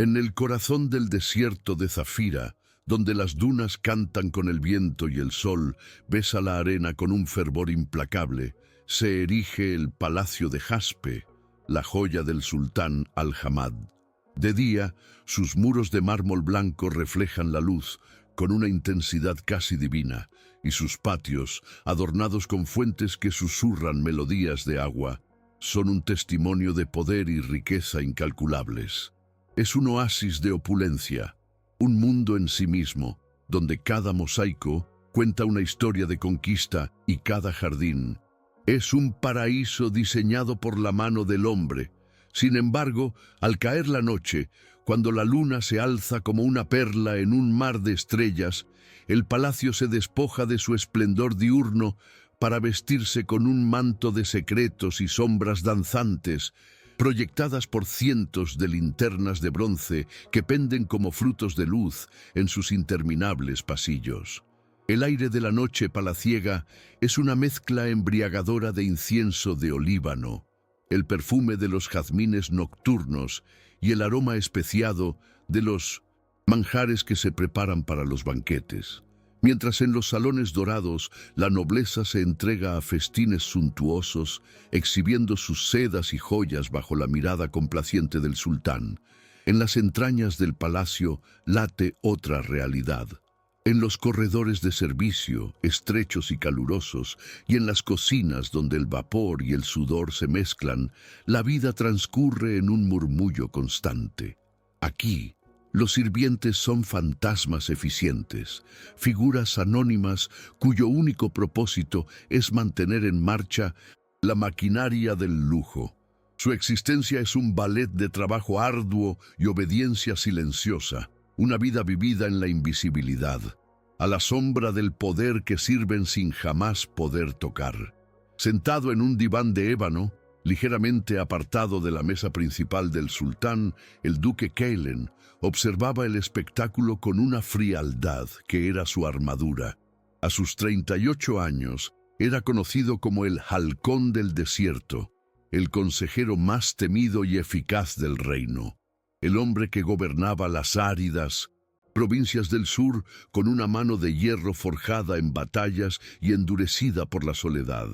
En el corazón del desierto de Zafira, donde las dunas cantan con el viento y el sol besa la arena con un fervor implacable, se erige el palacio de jaspe, la joya del sultán Al-Hamad. De día, sus muros de mármol blanco reflejan la luz con una intensidad casi divina, y sus patios, adornados con fuentes que susurran melodías de agua, son un testimonio de poder y riqueza incalculables. Es un oasis de opulencia, un mundo en sí mismo, donde cada mosaico cuenta una historia de conquista y cada jardín es un paraíso diseñado por la mano del hombre. Sin embargo, al caer la noche, cuando la luna se alza como una perla en un mar de estrellas, el palacio se despoja de su esplendor diurno para vestirse con un manto de secretos y sombras danzantes, proyectadas por cientos de linternas de bronce que penden como frutos de luz en sus interminables pasillos. El aire de la noche palaciega es una mezcla embriagadora de incienso de olíbano, el perfume de los jazmines nocturnos y el aroma especiado de los manjares que se preparan para los banquetes. Mientras en los salones dorados la nobleza se entrega a festines suntuosos, exhibiendo sus sedas y joyas bajo la mirada complaciente del sultán, en las entrañas del palacio late otra realidad. En los corredores de servicio, estrechos y calurosos, y en las cocinas donde el vapor y el sudor se mezclan, la vida transcurre en un murmullo constante. Aquí, los sirvientes son fantasmas eficientes, figuras anónimas cuyo único propósito es mantener en marcha la maquinaria del lujo. Su existencia es un ballet de trabajo arduo y obediencia silenciosa, una vida vivida en la invisibilidad, a la sombra del poder que sirven sin jamás poder tocar. Sentado en un diván de ébano, ligeramente apartado de la mesa principal del sultán, el duque Kaylen observaba el espectáculo con una frialdad que era su armadura. A sus 38 años, era conocido como el Halcón del Desierto, el consejero más temido y eficaz del reino, el hombre que gobernaba las áridas provincias del sur con una mano de hierro forjada en batallas y endurecida por la soledad.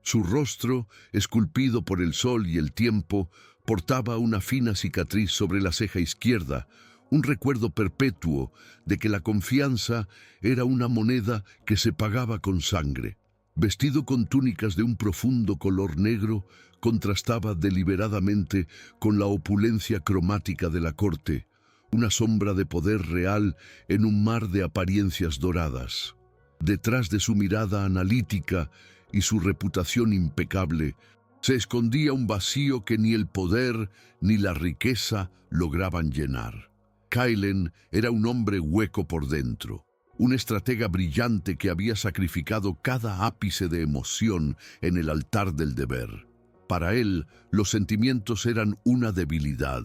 Su rostro, esculpido por el sol y el tiempo, portaba una fina cicatriz sobre la ceja izquierda, un recuerdo perpetuo de que la confianza era una moneda que se pagaba con sangre. Vestido con túnicas de un profundo color negro, contrastaba deliberadamente con la opulencia cromática de la corte, una sombra de poder real en un mar de apariencias doradas. Detrás de su mirada analítica y su reputación impecable, se escondía un vacío que ni el poder ni la riqueza lograban llenar. Kaylen era un hombre hueco por dentro, un estratega brillante que había sacrificado cada ápice de emoción en el altar del deber. Para él, los sentimientos eran una debilidad,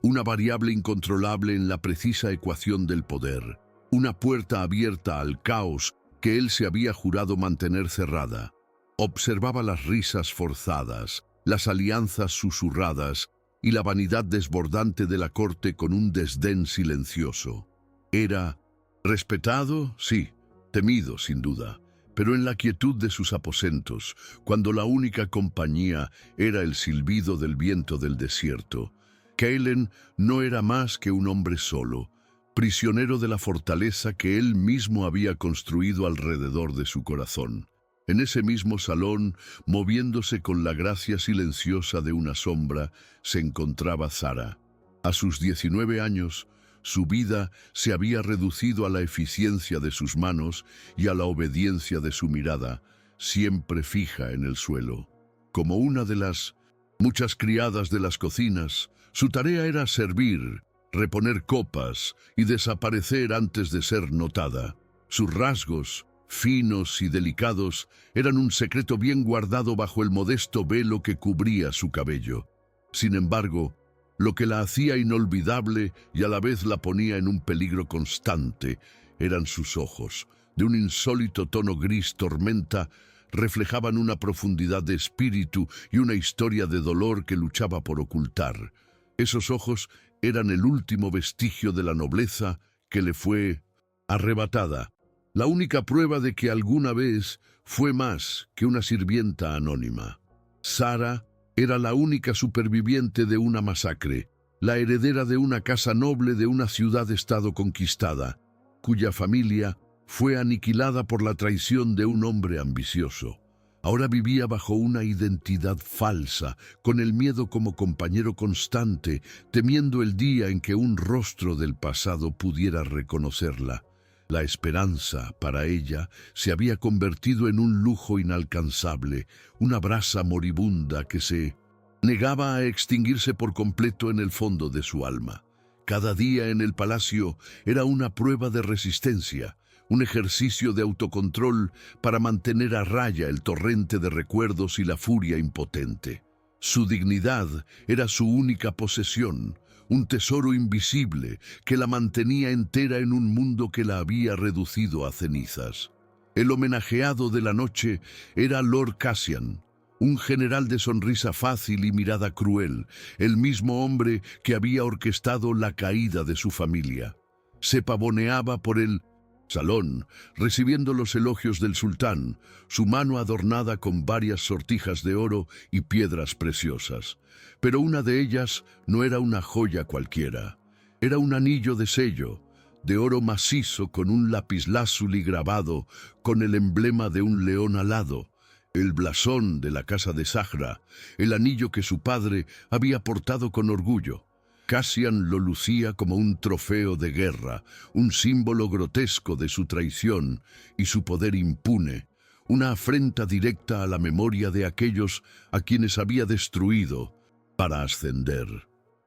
una variable incontrolable en la precisa ecuación del poder, una puerta abierta al caos que él se había jurado mantener cerrada. Observaba las risas forzadas, las alianzas susurradas y la vanidad desbordante de la corte con un desdén silencioso. Era respetado, sí, temido sin duda, pero en la quietud de sus aposentos, cuando la única compañía era el silbido del viento del desierto, Kaylen no era más que un hombre solo, prisionero de la fortaleza que él mismo había construido alrededor de su corazón. En ese mismo salón, moviéndose con la gracia silenciosa de una sombra, se encontraba Zara. A sus 19 años, su vida se había reducido a la eficiencia de sus manos y a la obediencia de su mirada, siempre fija en el suelo. Como una de las muchas criadas de las cocinas, su tarea era servir, reponer copas y desaparecer antes de ser notada. Sus rasgos, finos y delicados, eran un secreto bien guardado bajo el modesto velo que cubría su cabello. Sin embargo, lo que la hacía inolvidable y a la vez la ponía en un peligro constante eran sus ojos, de un insólito tono gris tormenta, reflejaban una profundidad de espíritu y una historia de dolor que luchaba por ocultar. Esos ojos eran el último vestigio de la nobleza que le fue arrebatada. La única prueba de que alguna vez fue más que una sirvienta anónima. Sara era la única superviviente de una masacre, la heredera de una casa noble de una ciudad-estado conquistada, cuya familia fue aniquilada por la traición de un hombre ambicioso. Ahora vivía bajo una identidad falsa, con el miedo como compañero constante, temiendo el día en que un rostro del pasado pudiera reconocerla. La esperanza, para ella, se había convertido en un lujo inalcanzable, una brasa moribunda que se negaba a extinguirse por completo en el fondo de su alma. Cada día en el palacio era una prueba de resistencia, un ejercicio de autocontrol para mantener a raya el torrente de recuerdos y la furia impotente. Su dignidad era su única posesión, un tesoro invisible que la mantenía entera en un mundo que la había reducido a cenizas. El homenajeado de la noche era Lord Cassian, un general de sonrisa fácil y mirada cruel, el mismo hombre que había orquestado la caída de su familia. Se pavoneaba por el salón, recibiendo los elogios del sultán, su mano adornada con varias sortijas de oro y piedras preciosas. Pero una de ellas no era una joya cualquiera, era un anillo de sello, de oro macizo con un lapislázuli grabado con el emblema de un león alado, el blasón de la casa de Zahra, el anillo que su padre había portado con orgullo. Cassian lo lucía como un trofeo de guerra, un símbolo grotesco de su traición y su poder impune, una afrenta directa a la memoria de aquellos a quienes había destruido para ascender.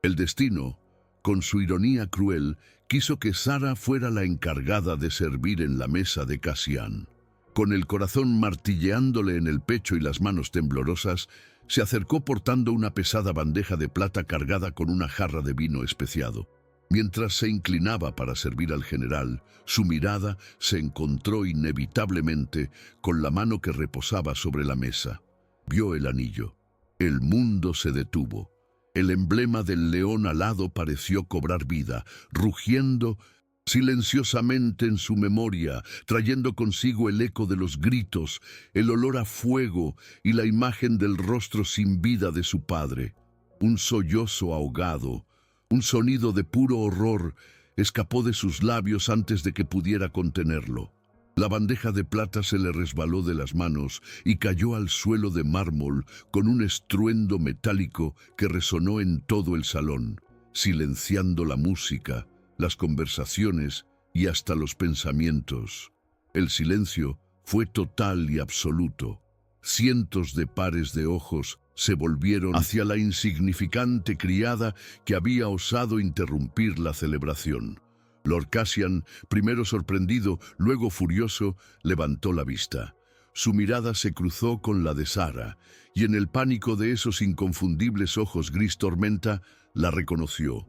El destino, con su ironía cruel, quiso que Sara fuera la encargada de servir en la mesa de Cassian. Con el corazón martilleándole en el pecho y las manos temblorosas, se acercó portando una pesada bandeja de plata cargada con una jarra de vino especiado. Mientras se inclinaba para servir al general, su mirada se encontró inevitablemente con la mano que reposaba sobre la mesa. Vio el anillo. El mundo se detuvo. El emblema del león alado pareció cobrar vida, rugiendo silenciosamente en su memoria, trayendo consigo el eco de los gritos, el olor a fuego y la imagen del rostro sin vida de su padre. Un sollozo ahogado, un sonido de puro horror, escapó de sus labios antes de que pudiera contenerlo. La bandeja de plata se le resbaló de las manos y cayó al suelo de mármol con un estruendo metálico que resonó en todo el salón, silenciando la música, las conversaciones y hasta los pensamientos. El silencio fue total y absoluto. Cientos de pares de ojos se volvieron hacia la insignificante criada que había osado interrumpir la celebración. Lord Cassian, primero sorprendido, luego furioso, levantó la vista. Su mirada se cruzó con la de Sara, y en el pánico de esos inconfundibles ojos gris tormenta, la reconoció.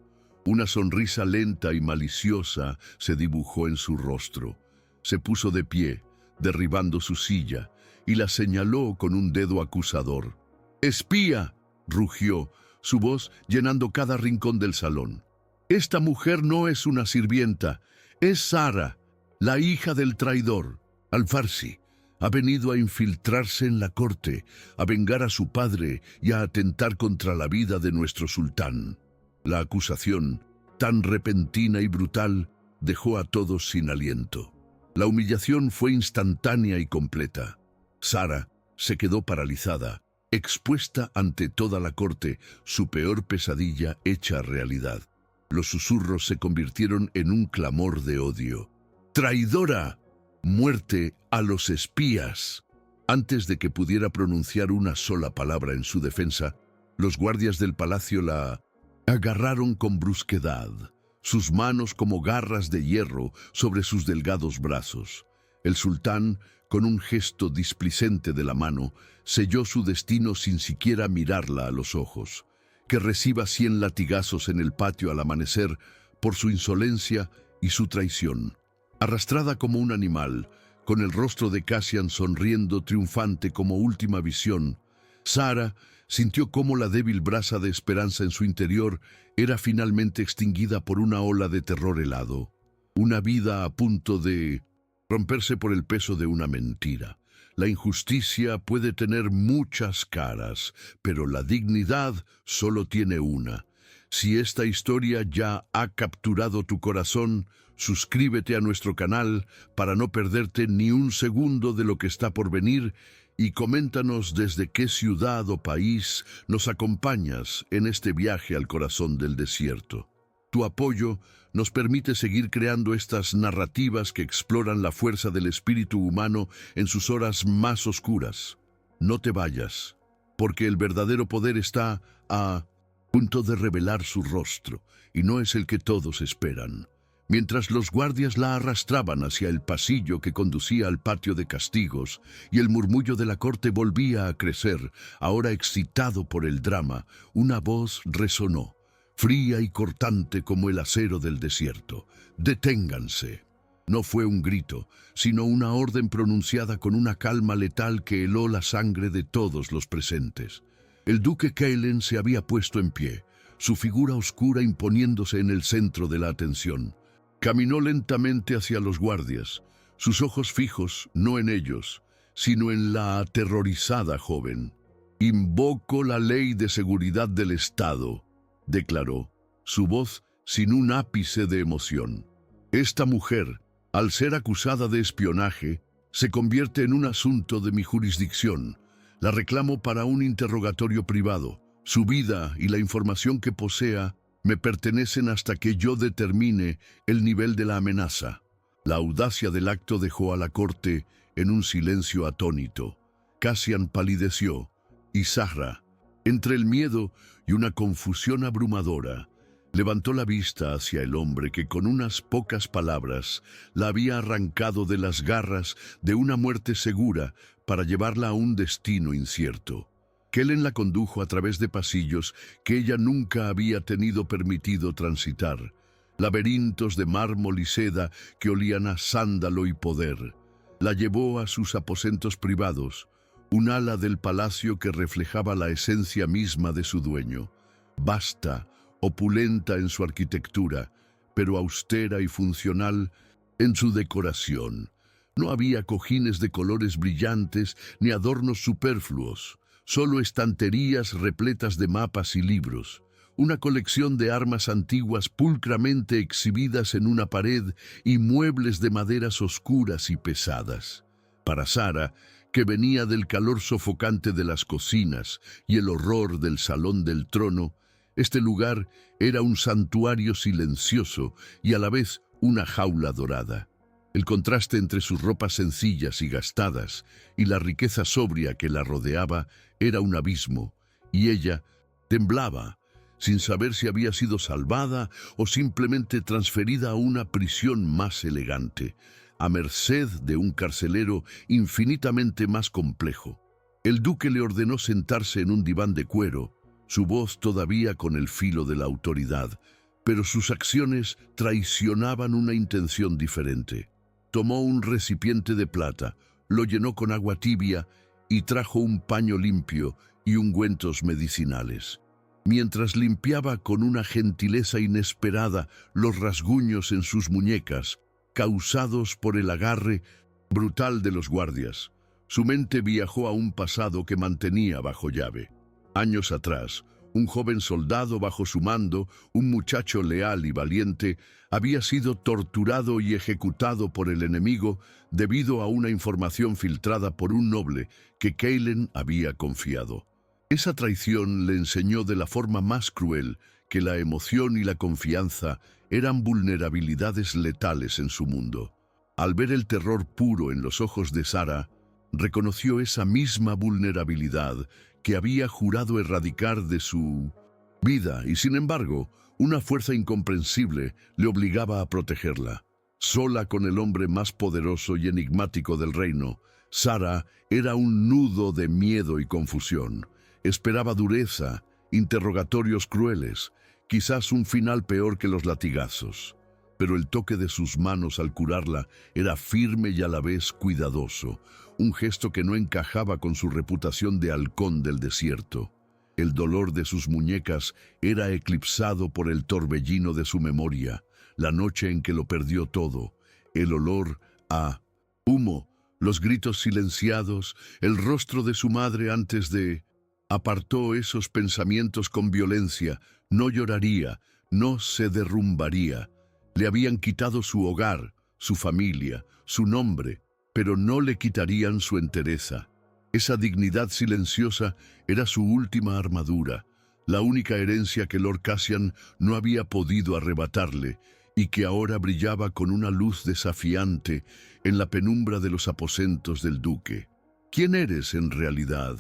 Una sonrisa lenta y maliciosa se dibujó en su rostro. Se puso de pie, derribando su silla, y la señaló con un dedo acusador. ¡Espía!, rugió, su voz llenando cada rincón del salón. Esta mujer no es una sirvienta, es Sara, la hija del traidor. Al-Farsi ha venido a infiltrarse en la corte, a vengar a su padre y a atentar contra la vida de nuestro sultán. La acusación, tan repentina y brutal, dejó a todos sin aliento. La humillación fue instantánea y completa. Sara se quedó paralizada, expuesta ante toda la corte, su peor pesadilla hecha realidad. Los susurros se convirtieron en un clamor de odio. ¡Traidora! ¡Muerte a los espías! Antes de que pudiera pronunciar una sola palabra en su defensa, los guardias del palacio la agarraron con brusquedad, sus manos como garras de hierro sobre sus delgados brazos. El sultán, con un gesto displicente de la mano, selló su destino sin siquiera mirarla a los ojos. Que reciba 100 latigazos en el patio al amanecer por su insolencia y su traición. Arrastrada como un animal, con el rostro de Cassian sonriendo triunfante como última visión, Sara sintió cómo la débil brasa de esperanza en su interior era finalmente extinguida por una ola de terror helado. Una vida a punto de romperse por el peso de una mentira. La injusticia puede tener muchas caras, pero la dignidad solo tiene una. Si esta historia ya ha capturado tu corazón, suscríbete a nuestro canal para no perderte ni un segundo de lo que está por venir y coméntanos desde qué ciudad o país nos acompañas en este viaje al corazón del desierto. Tu apoyo nos permite seguir creando estas narrativas que exploran la fuerza del espíritu humano en sus horas más oscuras. No te vayas, porque el verdadero poder está a punto de revelar su rostro, y no es el que todos esperan. Mientras los guardias la arrastraban hacia el pasillo que conducía al patio de castigos, y el murmullo de la corte volvía a crecer, ahora excitado por el drama, una voz resonó, fría y cortante como el acero del desierto. ¡Deténganse! No fue un grito, sino una orden pronunciada con una calma letal que heló la sangre de todos los presentes. El duque Kaelen se había puesto en pie, su figura oscura imponiéndose en el centro de la atención. Caminó lentamente hacia los guardias, sus ojos fijos no en ellos, sino en la aterrorizada joven. «Invoco la ley de seguridad del Estado», declaró, su voz sin un ápice de emoción. «Esta mujer, al ser acusada de espionaje, se convierte en un asunto de mi jurisdicción. La reclamo para un interrogatorio privado. Su vida y la información que posea me pertenecen hasta que yo determine el nivel de la amenaza». La audacia del acto dejó a la corte en un silencio atónito. Cassian palideció, y Zahra, entre el miedo y una confusión abrumadora, levantó la vista hacia el hombre que con unas pocas palabras la había arrancado de las garras de una muerte segura para llevarla a un destino incierto. Kellen la condujo a través de pasillos que ella nunca había tenido permitido transitar, laberintos de mármol y seda que olían a sándalo y poder. La llevó a sus aposentos privados, un ala del palacio que reflejaba la esencia misma de su dueño, vasta, opulenta en su arquitectura, pero austera y funcional en su decoración. No había cojines de colores brillantes ni adornos superfluos, solo estanterías repletas de mapas y libros, una colección de armas antiguas pulcramente exhibidas en una pared y muebles de maderas oscuras y pesadas. Para Sara, que venía del calor sofocante de las cocinas y el horror del salón del trono, este lugar era un santuario silencioso y a la vez una jaula dorada. El contraste entre sus ropas sencillas y gastadas y la riqueza sobria que la rodeaba era un abismo, y ella temblaba, sin saber si había sido salvada o simplemente transferida a una prisión más elegante, a merced de un carcelero infinitamente más complejo. El duque le ordenó sentarse en un diván de cuero, su voz todavía con el filo de la autoridad, pero sus acciones traicionaban una intención diferente. Tomó un recipiente de plata, lo llenó con agua tibia y trajo un paño limpio y ungüentos medicinales. Mientras limpiaba con una gentileza inesperada los rasguños en sus muñecas, causados por el agarre brutal de los guardias, su mente viajó a un pasado que mantenía bajo llave. Años atrás, un joven soldado bajo su mando, un muchacho leal y valiente, había sido torturado y ejecutado por el enemigo debido a una información filtrada por un noble que Kaelen había confiado. Esa traición le enseñó de la forma más cruel que la emoción y la confianza eran vulnerabilidades letales en su mundo. Al ver el terror puro en los ojos de Sara, reconoció esa misma vulnerabilidad que había jurado erradicar de su vida y, sin embargo, una fuerza incomprensible le obligaba a protegerla. Sola con el hombre más poderoso y enigmático del reino, Sara era un nudo de miedo y confusión. Esperaba dureza, interrogatorios crueles, quizás un final peor que los latigazos. Pero el toque de sus manos al curarla era firme y a la vez cuidadoso, un gesto que no encajaba con su reputación de halcón del desierto. El dolor de sus muñecas era eclipsado por el torbellino de su memoria, la noche en que lo perdió todo, el olor a humo, los gritos silenciados, el rostro de su madre antes de... Apartó esos pensamientos con violencia, no lloraría, no se derrumbaría. Le habían quitado su hogar, su familia, su nombre, pero no le quitarían su entereza. Esa dignidad silenciosa era su última armadura, la única herencia que Lord Cassian no había podido arrebatarle y que ahora brillaba con una luz desafiante en la penumbra de los aposentos del duque. ¿Quién eres en realidad?,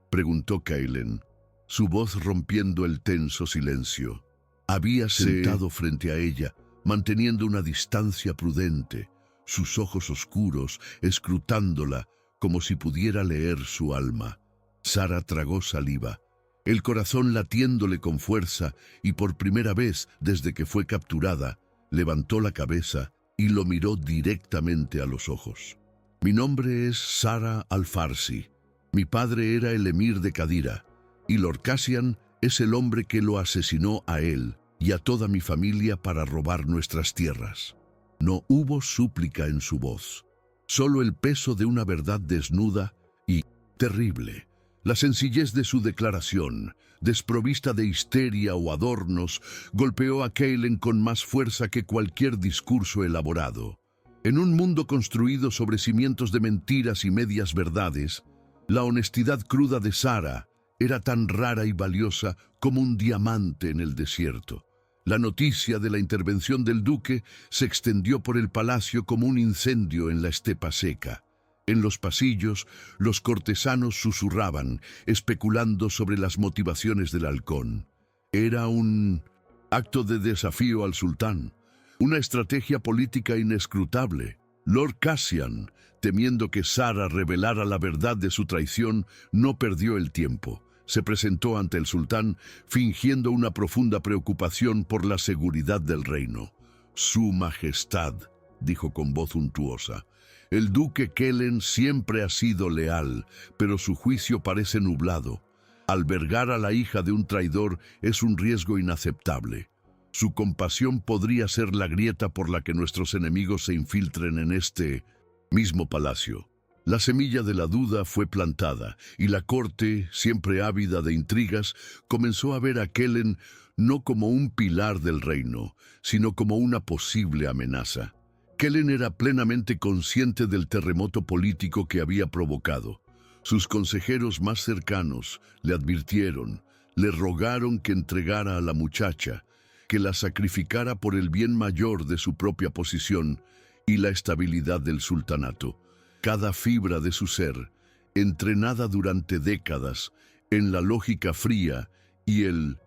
preguntó Kaelin, su voz rompiendo el tenso silencio. Había sentado frente a ella, manteniendo una distancia prudente, sus ojos oscuros escrutándola como si pudiera leer su alma. Sara tragó saliva, el corazón latiéndole con fuerza, y por primera vez desde que fue capturada, levantó la cabeza y lo miró directamente a los ojos. Mi nombre es Sara Al-Farsi. Mi padre era el emir de Qadira, y Lord Cassian es el hombre que lo asesinó a él y a toda mi familia para robar nuestras tierras. No hubo súplica en su voz, solo el peso de una verdad desnuda y terrible. La sencillez de su declaración, desprovista de histeria o adornos, golpeó a Kaelin con más fuerza que cualquier discurso elaborado. En un mundo construido sobre cimientos de mentiras y medias verdades, la honestidad cruda de Sara era tan rara y valiosa como un diamante en el desierto. La noticia de la intervención del duque se extendió por el palacio como un incendio en la estepa seca. En los pasillos, los cortesanos susurraban, especulando sobre las motivaciones del halcón. Era un acto de desafío al sultán, una estrategia política inescrutable. Lord Cassian, temiendo que Sara revelara la verdad de su traición, no perdió el tiempo. Se presentó ante el sultán, fingiendo una profunda preocupación por la seguridad del reino. «Su Majestad», dijo con voz untuosa, «el duque Kellen siempre ha sido leal, pero su juicio parece nublado. Albergar a la hija de un traidor es un riesgo inaceptable. Su compasión podría ser la grieta por la que nuestros enemigos se infiltren en este mismo palacio». La semilla de la duda fue plantada, y la corte, siempre ávida de intrigas, comenzó a ver a Kellen no como un pilar del reino, sino como una posible amenaza. Kellen era plenamente consciente del terremoto político que había provocado. Sus consejeros más cercanos le advirtieron, le rogaron que entregara a la muchacha, que la sacrificara por el bien mayor de su propia posición y la estabilidad del sultanato. Cada fibra de su ser, entrenada durante décadas en la lógica fría y el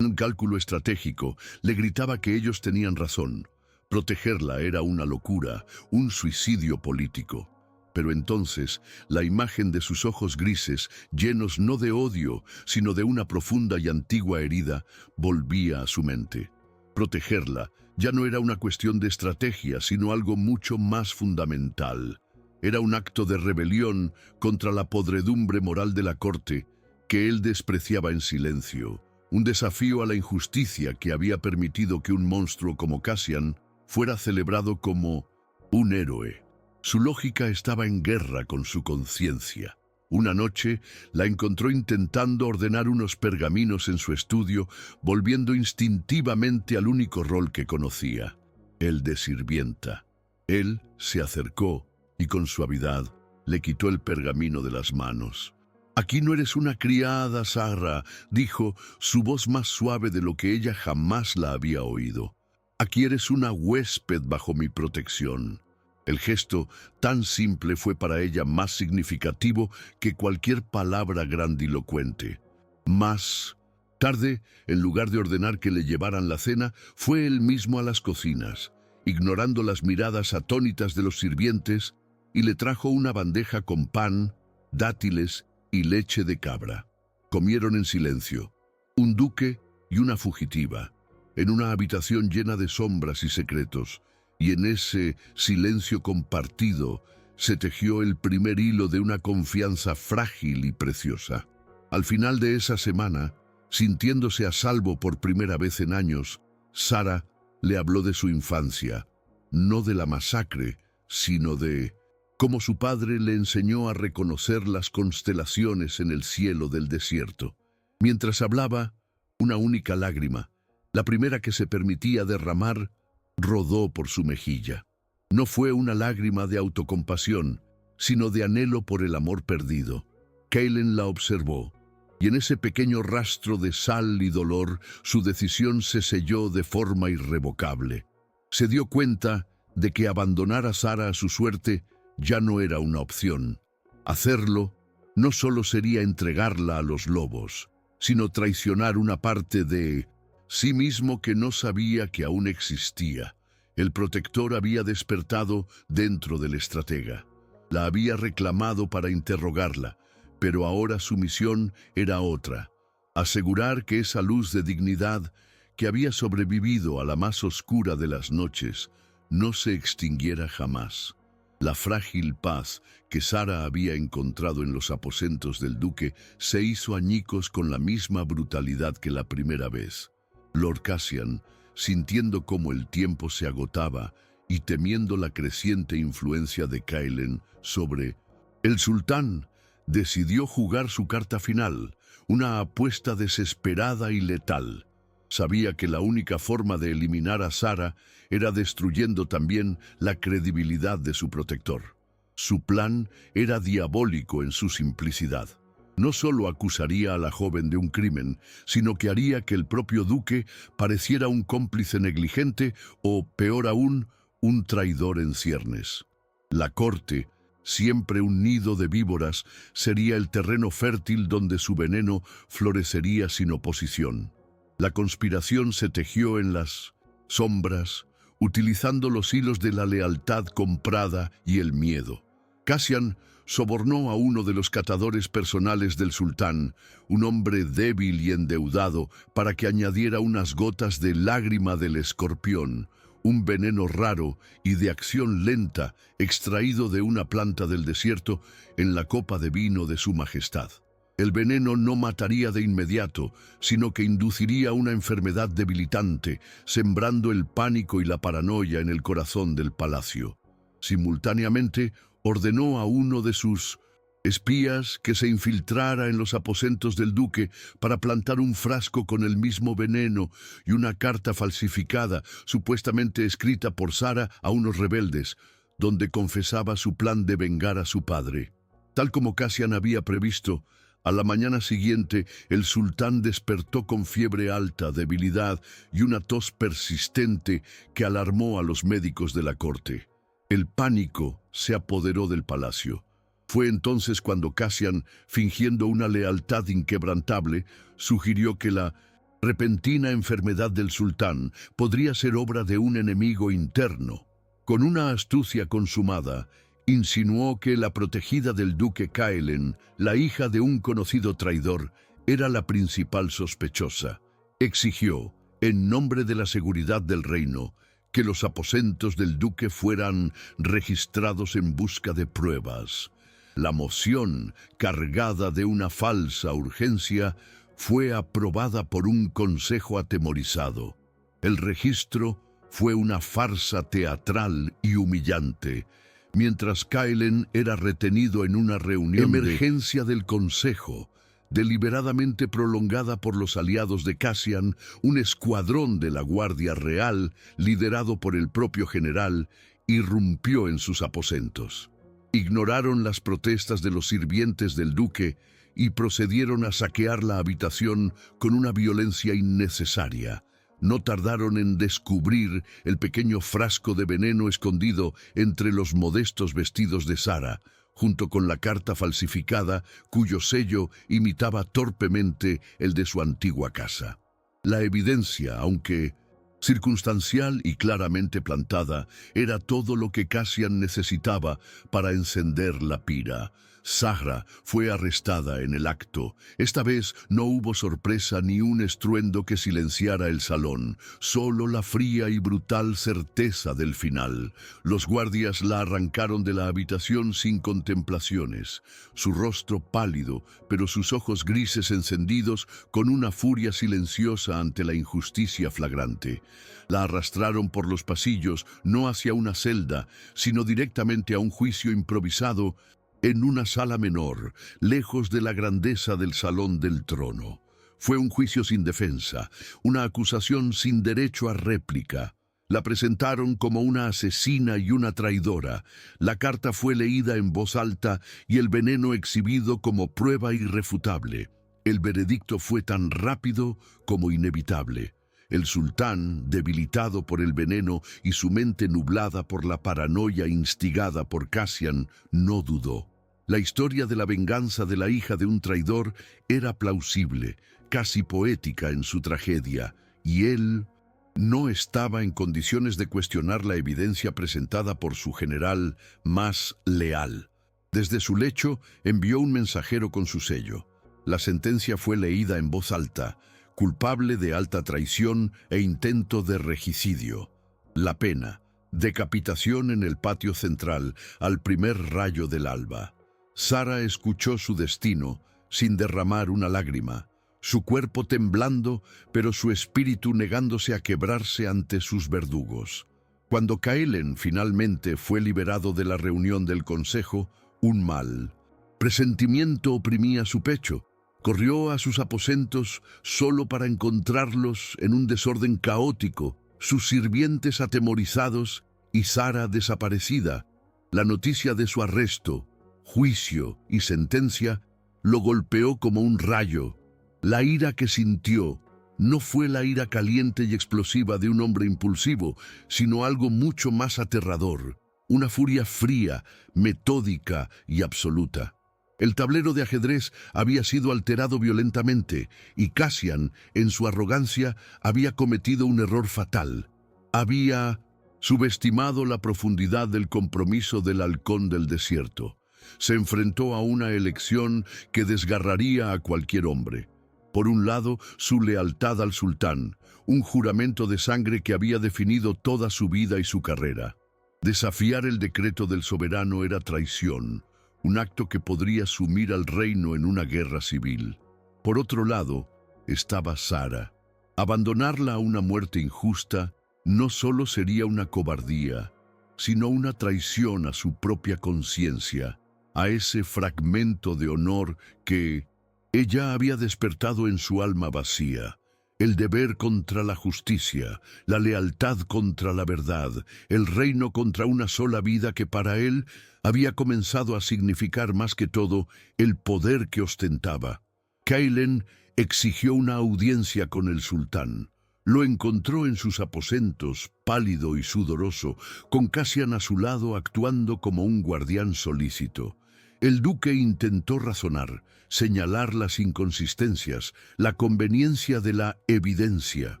cálculo estratégico, le gritaba que ellos tenían razón. Protegerla era una locura, un suicidio político. Pero entonces, la imagen de sus ojos grises, llenos no de odio, sino de una profunda y antigua herida, volvía a su mente. Protegerla ya no era una cuestión de estrategia, sino algo mucho más fundamental. Era un acto de rebelión contra la podredumbre moral de la corte que él despreciaba en silencio, un desafío a la injusticia que había permitido que un monstruo como Cassian fuera celebrado como un héroe. Su lógica estaba en guerra con su conciencia. Una noche la encontró intentando ordenar unos pergaminos en su estudio, volviendo instintivamente al único rol que conocía, el de sirvienta. Él se acercó y con suavidad le quitó el pergamino de las manos. «Aquí no eres una criada, Sara», dijo, su voz más suave de lo que ella jamás la había oído. «Aquí eres una huésped bajo mi protección». El gesto tan simple fue para ella más significativo que cualquier palabra grandilocuente. Más tarde, en lugar de ordenar que le llevaran la cena, fue él mismo a las cocinas, ignorando las miradas atónitas de los sirvientes, y le trajo una bandeja con pan, dátiles y leche de cabra. Comieron en silencio, un duque y una fugitiva, en una habitación llena de sombras y secretos, y en ese silencio compartido se tejió el primer hilo de una confianza frágil y preciosa. Al final de esa semana, sintiéndose a salvo por primera vez en años, Sara le habló de su infancia, no de la masacre, sino de cómo su padre le enseñó a reconocer las constelaciones en el cielo del desierto. Mientras hablaba, una única lágrima, la primera que se permitía derramar, rodó por su mejilla. No fue una lágrima de autocompasión, sino de anhelo por el amor perdido. Kaylin la observó, y en ese pequeño rastro de sal y dolor, su decisión se selló de forma irrevocable. Se dio cuenta de que abandonar a Sara a su suerte ya no era una opción. Hacerlo no solo sería entregarla a los lobos, sino traicionar una parte de sí mismo que no sabía que aún existía. El protector había despertado dentro del estratega. La había reclamado para interrogarla, pero ahora su misión era otra: asegurar que esa luz de dignidad que había sobrevivido a la más oscura de las noches no se extinguiera jamás. La frágil paz que Sara había encontrado en los aposentos del duque se hizo añicos con la misma brutalidad que la primera vez. Lord Cassian, sintiendo cómo el tiempo se agotaba y temiendo la creciente influencia de Kaelin sobre el sultán, decidió jugar su carta final, una apuesta desesperada y letal. Sabía que la única forma de eliminar a Sara era destruyendo también la credibilidad de su protector. Su plan era diabólico en su simplicidad. No solo acusaría a la joven de un crimen, sino que haría que el propio duque pareciera un cómplice negligente o, peor aún, un traidor en ciernes. La corte, siempre un nido de víboras, sería el terreno fértil donde su veneno florecería sin oposición. La conspiración se tejió en las sombras, utilizando los hilos de la lealtad comprada y el miedo. Cassian sobornó a uno de los catadores personales del sultán, un hombre débil y endeudado, para que añadiera unas gotas de lágrima del escorpión, un veneno raro y de acción lenta extraído de una planta del desierto, en la copa de vino de su majestad. El veneno no mataría de inmediato, sino que induciría una enfermedad debilitante, sembrando el pánico y la paranoia en el corazón del palacio. Simultáneamente, ordenó a uno de sus espías que se infiltrara en los aposentos del duque para plantar un frasco con el mismo veneno y una carta falsificada, supuestamente escrita por Sara a unos rebeldes, donde confesaba su plan de vengar a su padre. Tal como Cassian había previsto, a la mañana siguiente el sultán despertó con fiebre alta, debilidad y una tos persistente que alarmó a los médicos de la corte. El pánico se apoderó del palacio. Fue entonces cuando Cassian, fingiendo una lealtad inquebrantable, sugirió que la repentina enfermedad del sultán podría ser obra de un enemigo interno. Con una astucia consumada, insinuó que la protegida del duque Kaelin, la hija de un conocido traidor, era la principal sospechosa. Exigió, en nombre de la seguridad del reino, que los aposentos del duque fueran registrados en busca de pruebas. La moción, cargada de una falsa urgencia, fue aprobada por un consejo atemorizado. El registro fue una farsa teatral y humillante, mientras Kaelin era retenido en una reunión de emergencia del consejo, deliberadamente prolongada por los aliados de Cassian. Un escuadrón de la Guardia Real, liderado por el propio general, irrumpió en sus aposentos. Ignoraron las protestas de los sirvientes del duque y procedieron a saquear la habitación con una violencia innecesaria. No tardaron en descubrir el pequeño frasco de veneno escondido entre los modestos vestidos de Sara, junto con la carta falsificada cuyo sello imitaba torpemente el de su antigua casa. La evidencia, aunque circunstancial y claramente plantada, era todo lo que Cassian necesitaba para encender la pira. Zahra fue arrestada en el acto. Esta vez no hubo sorpresa ni un estruendo que silenciara el salón, solo la fría y brutal certeza del final. Los guardias la arrancaron de la habitación sin contemplaciones, su rostro pálido, pero sus ojos grises encendidos con una furia silenciosa ante la injusticia flagrante. La arrastraron por los pasillos, no hacia una celda, sino directamente a un juicio improvisado en una sala menor, lejos de la grandeza del salón del trono. Fue un juicio sin defensa, una acusación sin derecho a réplica. La presentaron como una asesina y una traidora. La carta fue leída en voz alta y el veneno exhibido como prueba irrefutable. El veredicto fue tan rápido como inevitable. El sultán, debilitado por el veneno y su mente nublada por la paranoia instigada por Cassian, no dudó. La historia de la venganza de la hija de un traidor era plausible, casi poética en su tragedia, y él no estaba en condiciones de cuestionar la evidencia presentada por su general más leal. Desde su lecho envió un mensajero con su sello. La sentencia fue leída en voz alta, culpable de alta traición e intento de regicidio. La pena, decapitación en el patio central al primer rayo del alba. Zahra escuchó su destino sin derramar una lágrima, su cuerpo temblando, pero su espíritu negándose a quebrarse ante sus verdugos. Cuando Kaelen finalmente fue liberado de la reunión del consejo, un mal presentimiento oprimía su pecho. Corrió a sus aposentos solo para encontrarlos en un desorden caótico, sus sirvientes atemorizados y Zahra desaparecida. La noticia de su arresto, juicio y sentencia lo golpeó como un rayo. La ira que sintió no fue la ira caliente y explosiva de un hombre impulsivo, sino algo mucho más aterrador, una furia fría, metódica y absoluta. El tablero de ajedrez había sido alterado violentamente y Cassian, en su arrogancia, había cometido un error fatal. Había subestimado la profundidad del compromiso del halcón del desierto. Se enfrentó a una elección que desgarraría a cualquier hombre. Por un lado, su lealtad al sultán, un juramento de sangre que había definido toda su vida y su carrera. Desafiar el decreto del soberano era traición, un acto que podría sumir al reino en una guerra civil. Por otro lado, estaba Zahra. Abandonarla a una muerte injusta no solo sería una cobardía, sino una traición a su propia conciencia, a ese fragmento de honor que ella había despertado en su alma vacía. El deber contra la justicia, la lealtad contra la verdad, el reino contra una sola vida que para él había comenzado a significar más que todo el poder que ostentaba. Kaelen exigió una audiencia con el sultán. Lo encontró en sus aposentos, pálido y sudoroso, con Cassian a su lado actuando como un guardián solícito. El duque intentó razonar, señalar las inconsistencias, la conveniencia de la evidencia,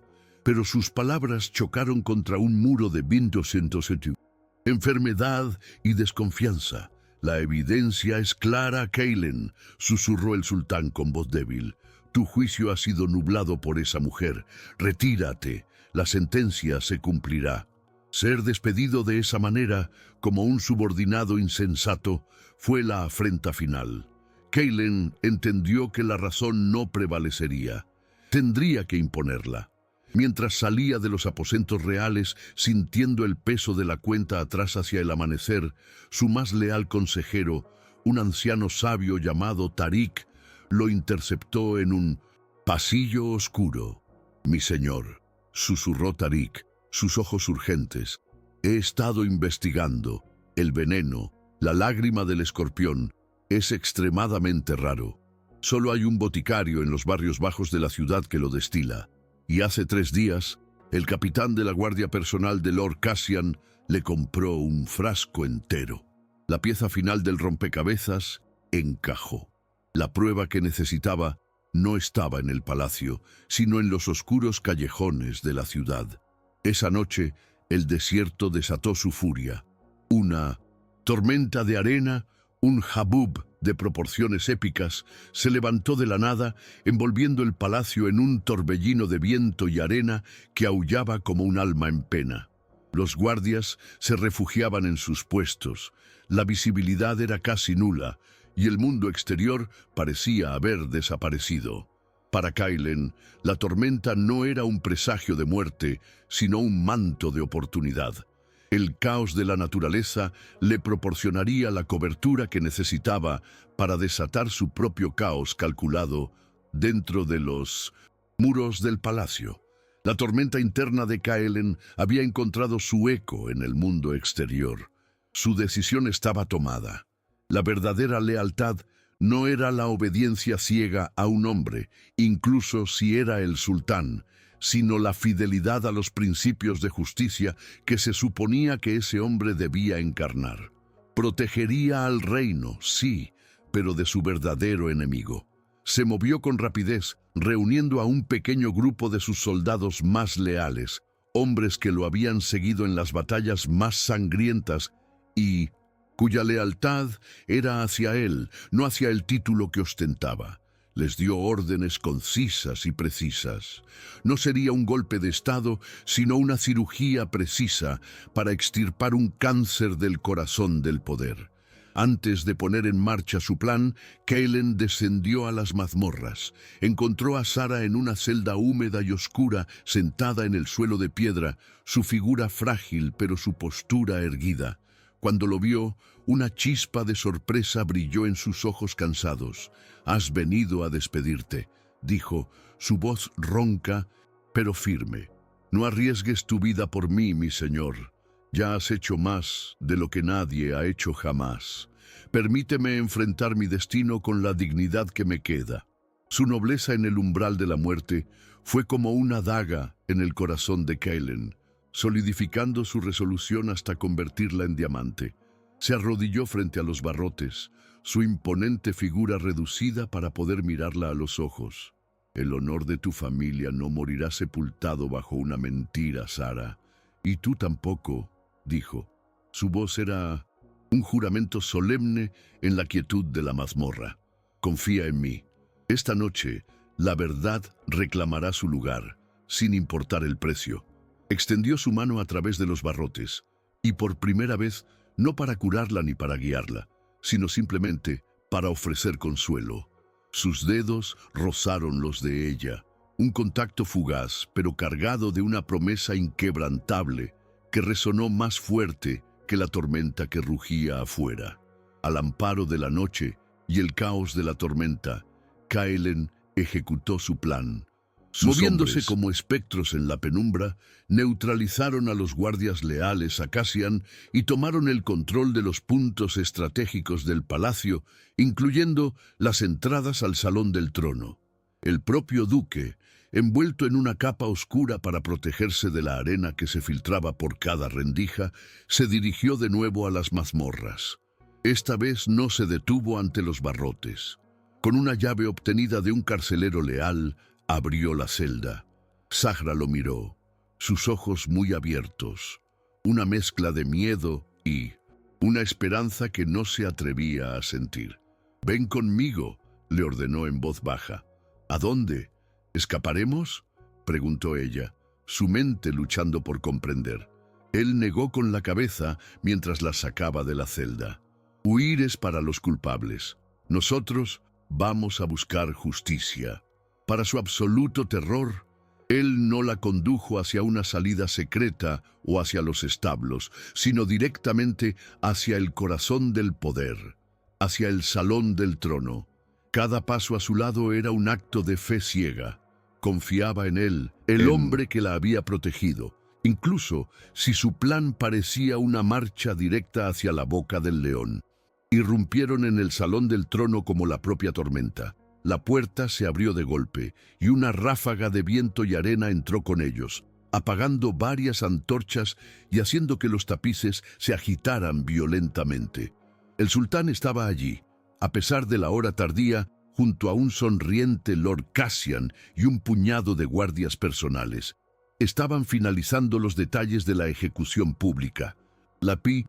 pero sus palabras chocaron contra un muro de enfermedad y desconfianza. La evidencia es clara, Kaelen, susurró el sultán con voz débil. Tu juicio ha sido nublado por esa mujer. Retírate, la sentencia se cumplirá. Ser despedido de esa manera, como un subordinado insensato, fue la afrenta final. Kaelen entendió que la razón no prevalecería. Tendría que imponerla. Mientras salía de los aposentos reales, sintiendo el peso de la cuenta atrás hacia el amanecer, su más leal consejero, un anciano sabio llamado Tariq, lo interceptó en un pasillo oscuro. Mi señor, susurró Tariq, sus ojos urgentes. He estado investigando. El veneno, la lágrima del escorpión, es extremadamente raro. Solo hay un boticario en los barrios bajos de la ciudad que lo destila. Y hace 3 días, el capitán de la guardia personal de Lord Cassian le compró un frasco entero. La pieza final del rompecabezas encajó. La prueba que necesitaba no estaba en el palacio, sino en los oscuros callejones de la ciudad. Esa noche, el desierto desató su furia. Una tormenta de arena, un habub de proporciones épicas, se levantó de la nada, envolviendo el palacio en un torbellino de viento y arena que aullaba como un alma en pena. Los guardias se refugiaban en sus puestos, la visibilidad era casi nula, y el mundo exterior parecía haber desaparecido. Para Kaelen, la tormenta no era un presagio de muerte, sino un manto de oportunidad. El caos de la naturaleza le proporcionaría la cobertura que necesitaba para desatar su propio caos calculado dentro de los muros del palacio. La tormenta interna de Kaelen había encontrado su eco en el mundo exterior. Su decisión estaba tomada. La verdadera lealtad no era la obediencia ciega a un hombre, incluso si era el sultán, sino la fidelidad a los principios de justicia que se suponía que ese hombre debía encarnar. Protegería al reino, sí, pero de su verdadero enemigo. Se movió con rapidez, reuniendo a un pequeño grupo de sus soldados más leales, hombres que lo habían seguido en las batallas más sangrientas y cuya lealtad era hacia él, no hacia el título que ostentaba. Les dio órdenes concisas y precisas. No sería un golpe de estado, sino una cirugía precisa para extirpar un cáncer del corazón del poder. Antes de poner en marcha su plan, Kaelen descendió a las mazmorras. Encontró a Sara en una celda húmeda y oscura, sentada en el suelo de piedra, su figura frágil pero su postura erguida. Cuando lo vio, una chispa de sorpresa brilló en sus ojos cansados. «Has venido a despedirte», dijo, su voz ronca, pero firme. «No arriesgues tu vida por mí, mi señor. Ya has hecho más de lo que nadie ha hecho jamás. Permíteme enfrentar mi destino con la dignidad que me queda». Su nobleza en el umbral de la muerte fue como una daga en el corazón de Kaelen, solidificando su resolución hasta convertirla en diamante. Se arrodilló frente a los barrotes, su imponente figura reducida para poder mirarla a los ojos. «El honor de tu familia no morirá sepultado bajo una mentira, Sara. Y tú tampoco», dijo. Su voz era un juramento solemne en la quietud de la mazmorra. «Confía en mí. Esta noche, la verdad reclamará su lugar, sin importar el precio». Extendió su mano a través de los barrotes, y por primera vez, no para curarla ni para guiarla, sino simplemente para ofrecer consuelo. Sus dedos rozaron los de ella, un contacto fugaz, pero cargado de una promesa inquebrantable que resonó más fuerte que la tormenta que rugía afuera. Al amparo de la noche y el caos de la tormenta, Kaelen ejecutó su plan. Moviéndose como espectros en la penumbra, neutralizaron a los guardias leales a Cassian y tomaron el control de los puntos estratégicos del palacio, incluyendo las entradas al Salón del Trono. El propio duque, envuelto en una capa oscura para protegerse de la arena que se filtraba por cada rendija, se dirigió de nuevo a las mazmorras. Esta vez no se detuvo ante los barrotes. Con una llave obtenida de un carcelero leal, abrió la celda. Zahra lo miró, sus ojos muy abiertos, una mezcla de miedo y una esperanza que no se atrevía a sentir. «Ven conmigo», le ordenó en voz baja. «¿A dónde? ¿Escaparemos?», preguntó ella, su mente luchando por comprender. Él negó con la cabeza mientras la sacaba de la celda. «Huir es para los culpables. Nosotros vamos a buscar justicia». Para su absoluto terror, él no la condujo hacia una salida secreta o hacia los establos, sino directamente hacia el corazón del poder, hacia el Salón del Trono. Cada paso a su lado era un acto de fe ciega. Confiaba en él, el hombre que la había protegido, incluso si su plan parecía una marcha directa hacia la boca del león. Irrumpieron en el Salón del Trono como la propia tormenta. La puerta se abrió de golpe y una ráfaga de viento y arena entró con ellos, apagando varias antorchas y haciendo que los tapices se agitaran violentamente. El sultán estaba allí, a pesar de la hora tardía, junto a un sonriente Lord Cassian y un puñado de guardias personales. Estaban finalizando los detalles de la ejecución pública. La Pi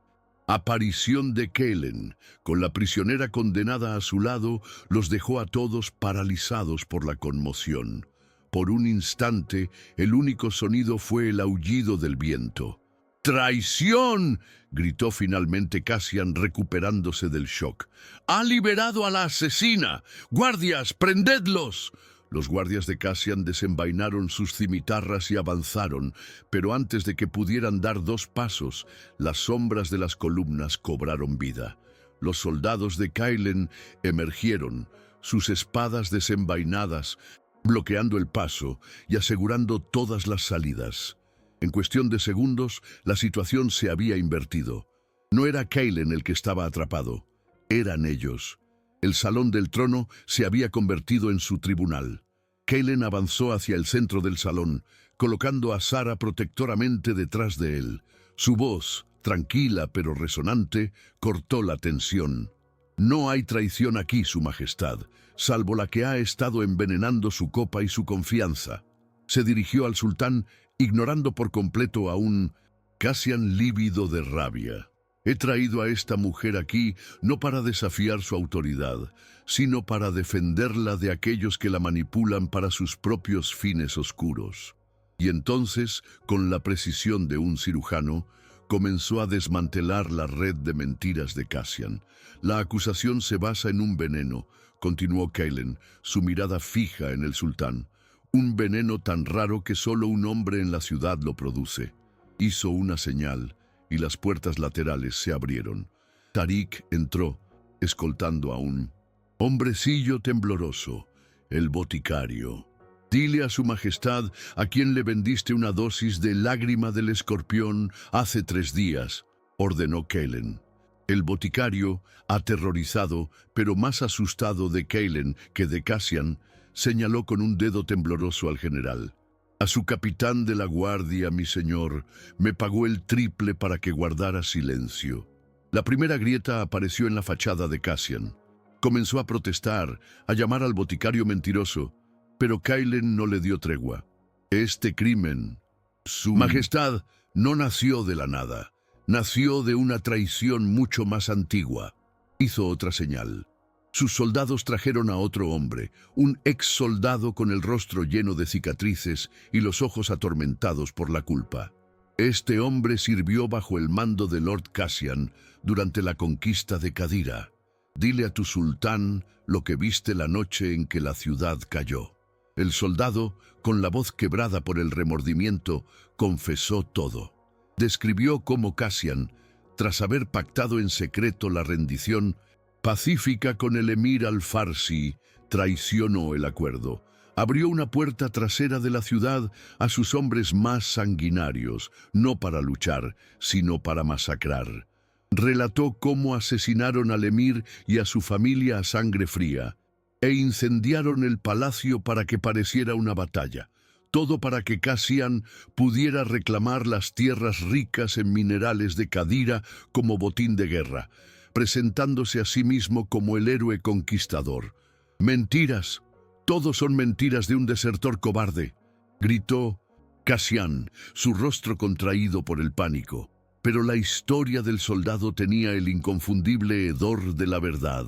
Aparición de Kalen, con la prisionera condenada a su lado, los dejó a todos paralizados por la conmoción. Por un instante, el único sonido fue el aullido del viento. ¡Traición!, gritó finalmente Cassian, recuperándose del shock. ¡Ha liberado a la asesina! ¡Guardias, prendedlos! Los guardias de Cassian desenvainaron sus cimitarras y avanzaron, pero antes de que pudieran dar 2 pasos, las sombras de las columnas cobraron vida. Los soldados de Kalen emergieron, sus espadas desenvainadas, bloqueando el paso y asegurando todas las salidas. En cuestión de segundos, la situación se había invertido. No era Kalen el que estaba atrapado, eran ellos. El salón del trono se había convertido en su tribunal. Kalen avanzó hacia el centro del salón, colocando a Sara protectoramente detrás de él. Su voz, tranquila pero resonante, cortó la tensión. No hay traición aquí, Su Majestad, salvo la que ha estado envenenando su copa y su confianza. Se dirigió al sultán, ignorando por completo a un Cassian lívido de rabia. He traído a esta mujer aquí no para desafiar su autoridad, sino para defenderla de aquellos que la manipulan para sus propios fines oscuros. Y entonces, con la precisión de un cirujano, comenzó a desmantelar la red de mentiras de Cassian. La acusación se basa en un veneno, continuó Kalen, su mirada fija en el sultán. Un veneno tan raro que solo un hombre en la ciudad lo produce. Hizo una señal y las puertas laterales se abrieron. Tariq entró, escoltando a un hombrecillo tembloroso, el boticario. Dile a Su Majestad a quien le vendiste una dosis de lágrima del escorpión hace 3 días, ordenó Kalen. El boticario, aterrorizado, pero más asustado de Kalen que de Cassian, señaló con un dedo tembloroso al general. A su capitán de la guardia, mi señor, me pagó el triple para que guardara silencio. La primera grieta apareció en la fachada de Cassian. Comenzó a protestar, a llamar al boticario mentiroso, pero Kalen no le dio tregua. Este crimen, Su Majestad, no nació de la nada. Nació de una traición mucho más antigua. Hizo otra señal. Sus soldados trajeron a otro hombre, un ex soldado con el rostro lleno de cicatrices y los ojos atormentados por la culpa. Este hombre sirvió bajo el mando de Lord Cassian durante la conquista de Qadira. Dile a tu sultán lo que viste la noche en que la ciudad cayó. El soldado, con la voz quebrada por el remordimiento, confesó todo. Describió cómo Cassian, tras haber pactado en secreto la rendición pacífica con el emir al-Farsi, traicionó el acuerdo. Abrió una puerta trasera de la ciudad a sus hombres más sanguinarios, no para luchar, sino para masacrar. Relató cómo asesinaron al emir y a su familia a sangre fría, e incendiaron el palacio para que pareciera una batalla. Todo para que Cassian pudiera reclamar las tierras ricas en minerales de Qadira como botín de guerra, presentándose a sí mismo como el héroe conquistador. «Mentiras, todos son mentiras de un desertor cobarde», gritó Cassian, su rostro contraído por el pánico. Pero la historia del soldado tenía el inconfundible hedor de la verdad.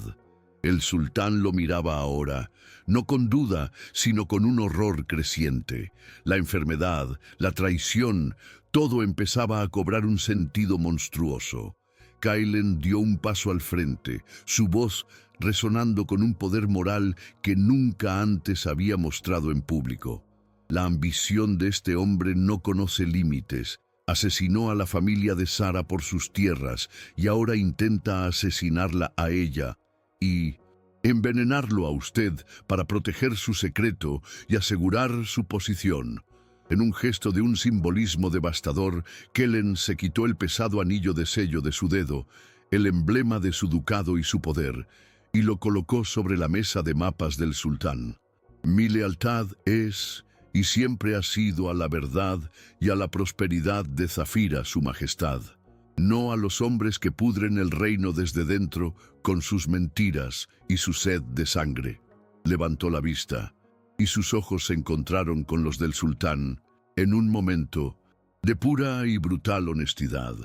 El sultán lo miraba ahora, no con duda, sino con un horror creciente. La enfermedad, la traición, todo empezaba a cobrar un sentido monstruoso. Kalen dio un paso al frente, su voz resonando con un poder moral que nunca antes había mostrado en público. La ambición de este hombre no conoce límites. Asesinó a la familia de Sara por sus tierras y ahora intenta asesinarla a ella y envenenarlo a usted para proteger su secreto y asegurar su posición. En un gesto de un simbolismo devastador, Kalen se quitó el pesado anillo de sello de su dedo, el emblema de su ducado y su poder, y lo colocó sobre la mesa de mapas del sultán. Mi lealtad es y siempre ha sido a la verdad y a la prosperidad de Zafira, Su Majestad, no a los hombres que pudren el reino desde dentro con sus mentiras y su sed de sangre. Levantó la vista, y sus ojos se encontraron con los del sultán en un momento de pura y brutal honestidad.